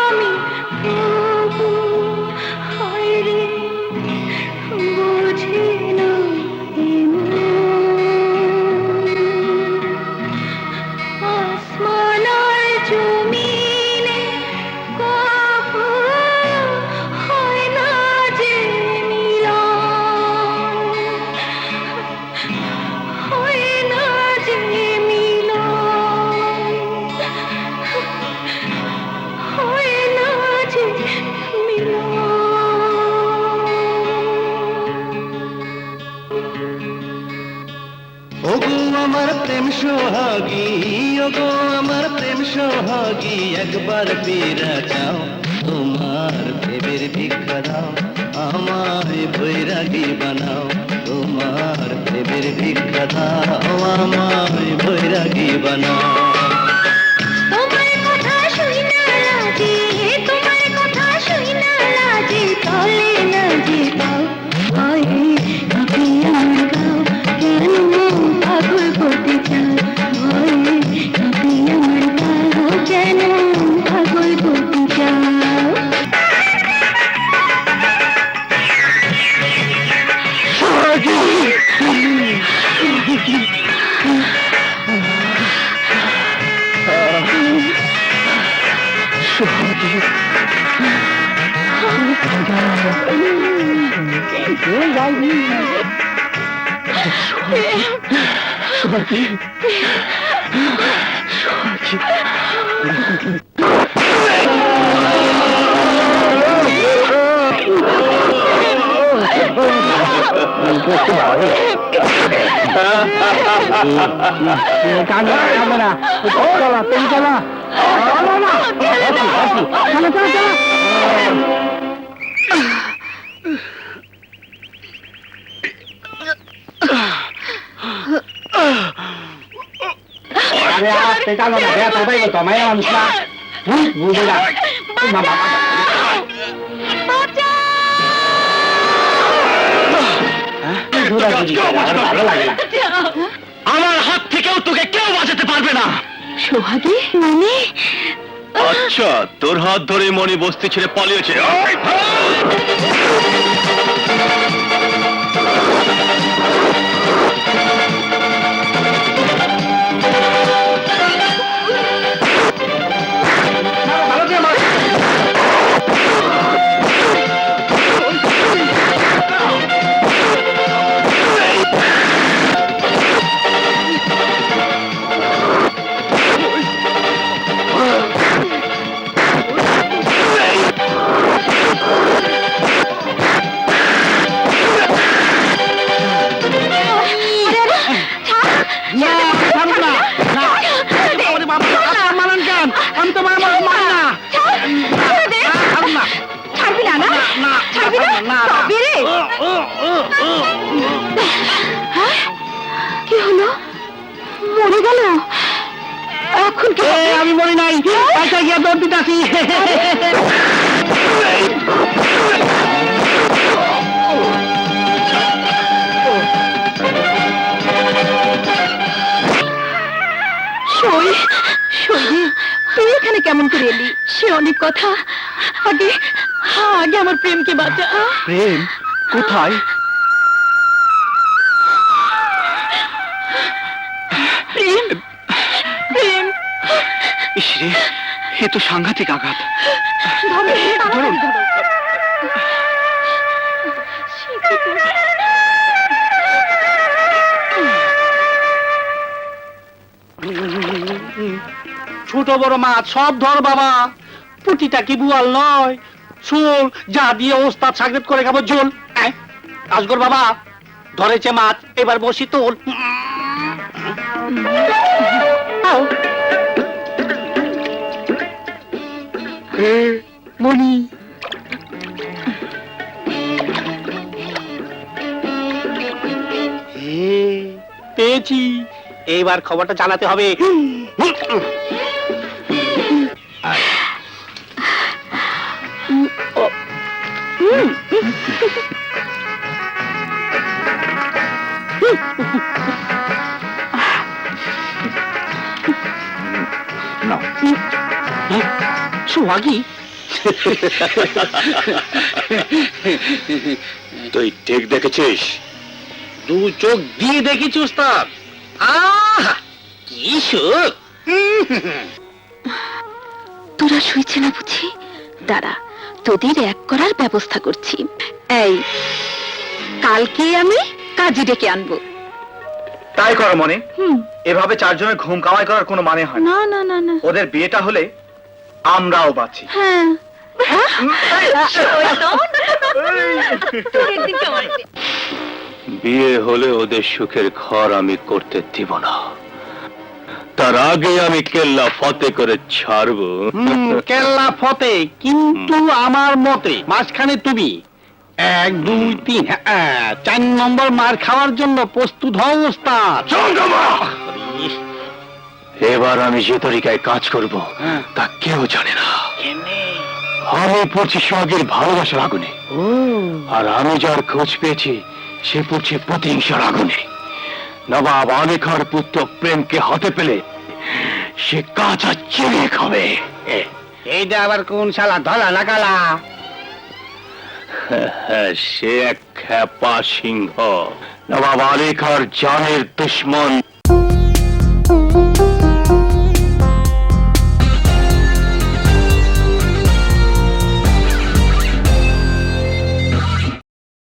Speaker 5: আমি তবু হায়রে বুঝি না এমন। আসমান আর জমিনে কখনো হয় না যে মিলন, হয় না যে মিলন, হয় না যে মিলন।
Speaker 6: ওগো আমার প্রেম সোহাগী, ওগো আমার প্রেম সোহাগী, একবার ফিরে যাও, তোমার প্রেমের ভিক্ষা দাও, আমায় বৈরাগী বানাও, তোমার প্রেমের ভিক্ষা দাও, আমায় বৈরাগী বানাও।
Speaker 5: তোমার কথা শুই না লাজে, তোমার কথা শুই না লাজে, চলে না যে পাও, ভয়ে কাঁপে আমার গাও, কেন পাগল করতে চাও, ভয়ে কাঁপে আমার গাও, কেন পাগল করতে চাও।
Speaker 7: আমার হাত থেকেও তোকে কেউ বাঁচাতে পারবে না।
Speaker 2: সোহাগী মানে?
Speaker 7: আচ্ছা, তোর হাত ধরে মনি বস্তি ছেড়ে পালিয়েছে।
Speaker 6: আচ্ছা গিয়ে দৌড় দিতেছি।
Speaker 2: সই সই তুই এখানে কেমন করে এলি? সে অনেক কথা। আগে আগে আমার প্রেমকে বাঁচা।
Speaker 3: প্রেম কোথায়?
Speaker 2: প্রেম প্রেম
Speaker 3: ইসরে, এ তো সাংঘাতিক আঘাত।
Speaker 2: ধরো, তাড়াতাড়ি ধরো। সে কি করে?
Speaker 6: ছোট বড় মাছ সব ধর বাবা, পুঁটিটা কি বুয়াল নয়। শোল যা দিয়ে ওস্তাদ সাগরেদ করে খাবো ঝোল। আসগর বাবা ধরেছে মাছ, এবার বসি তোল। মনি পেয়েছি, এইবার খবরটা জানাতে হবে। সোহাগী,
Speaker 4: তুই ঠিক দেখেছিস?
Speaker 6: দু চোখ দিয়ে দেখেছি উস্তাদ। আহা কি সুখ!
Speaker 2: তোরা শুয়েছে না বুঝি? দাঁড়া, তোদের এক করার ব্যবস্থা করছি। এই কালকে আমি কাজী ডেকে আনবো।
Speaker 10: তাই করো মনে। এভাবে চারজনের ঘুম কামাই করার কোনো মানে হয় না।
Speaker 2: না না না না।
Speaker 10: ওদের বিয়েটা হলে আমরাও বাঁচি।
Speaker 2: হ্যাঁ
Speaker 3: বিয়ে হলে ওদের সুখের ঘর আমি করতে দিব না, তার আগে আমি কেল্লা ফতে করে ছাড়বো।
Speaker 6: কেল্লা ফতে, কিন্তু আমার মতে মাঝখানে তুমি 1 2 3 4 নম্বর মার খাওয়ার জন্য প্রস্তুত হও ওস্তাদ।
Speaker 3: এবার আমি যে তরিকায় কাজ করব তা কেউ জানে না। আমি পড়ছি সোহাগের ভালোবাসার আগুনে, আর আমি যার খোঁজ পেয়েছি সে পড়ছে প্রতিহিংসার আগুনে। নবাব আলেখার পুত্র প্রেমকে হাতে পেলে সে কাঁচা চিড়ে খাবে।
Speaker 6: এইটা আবার কোন শালা, ধলা না কালা?
Speaker 3: সে এক খ্যাপা সিংহ, নবাব আলেখার জানের দুশ্মন।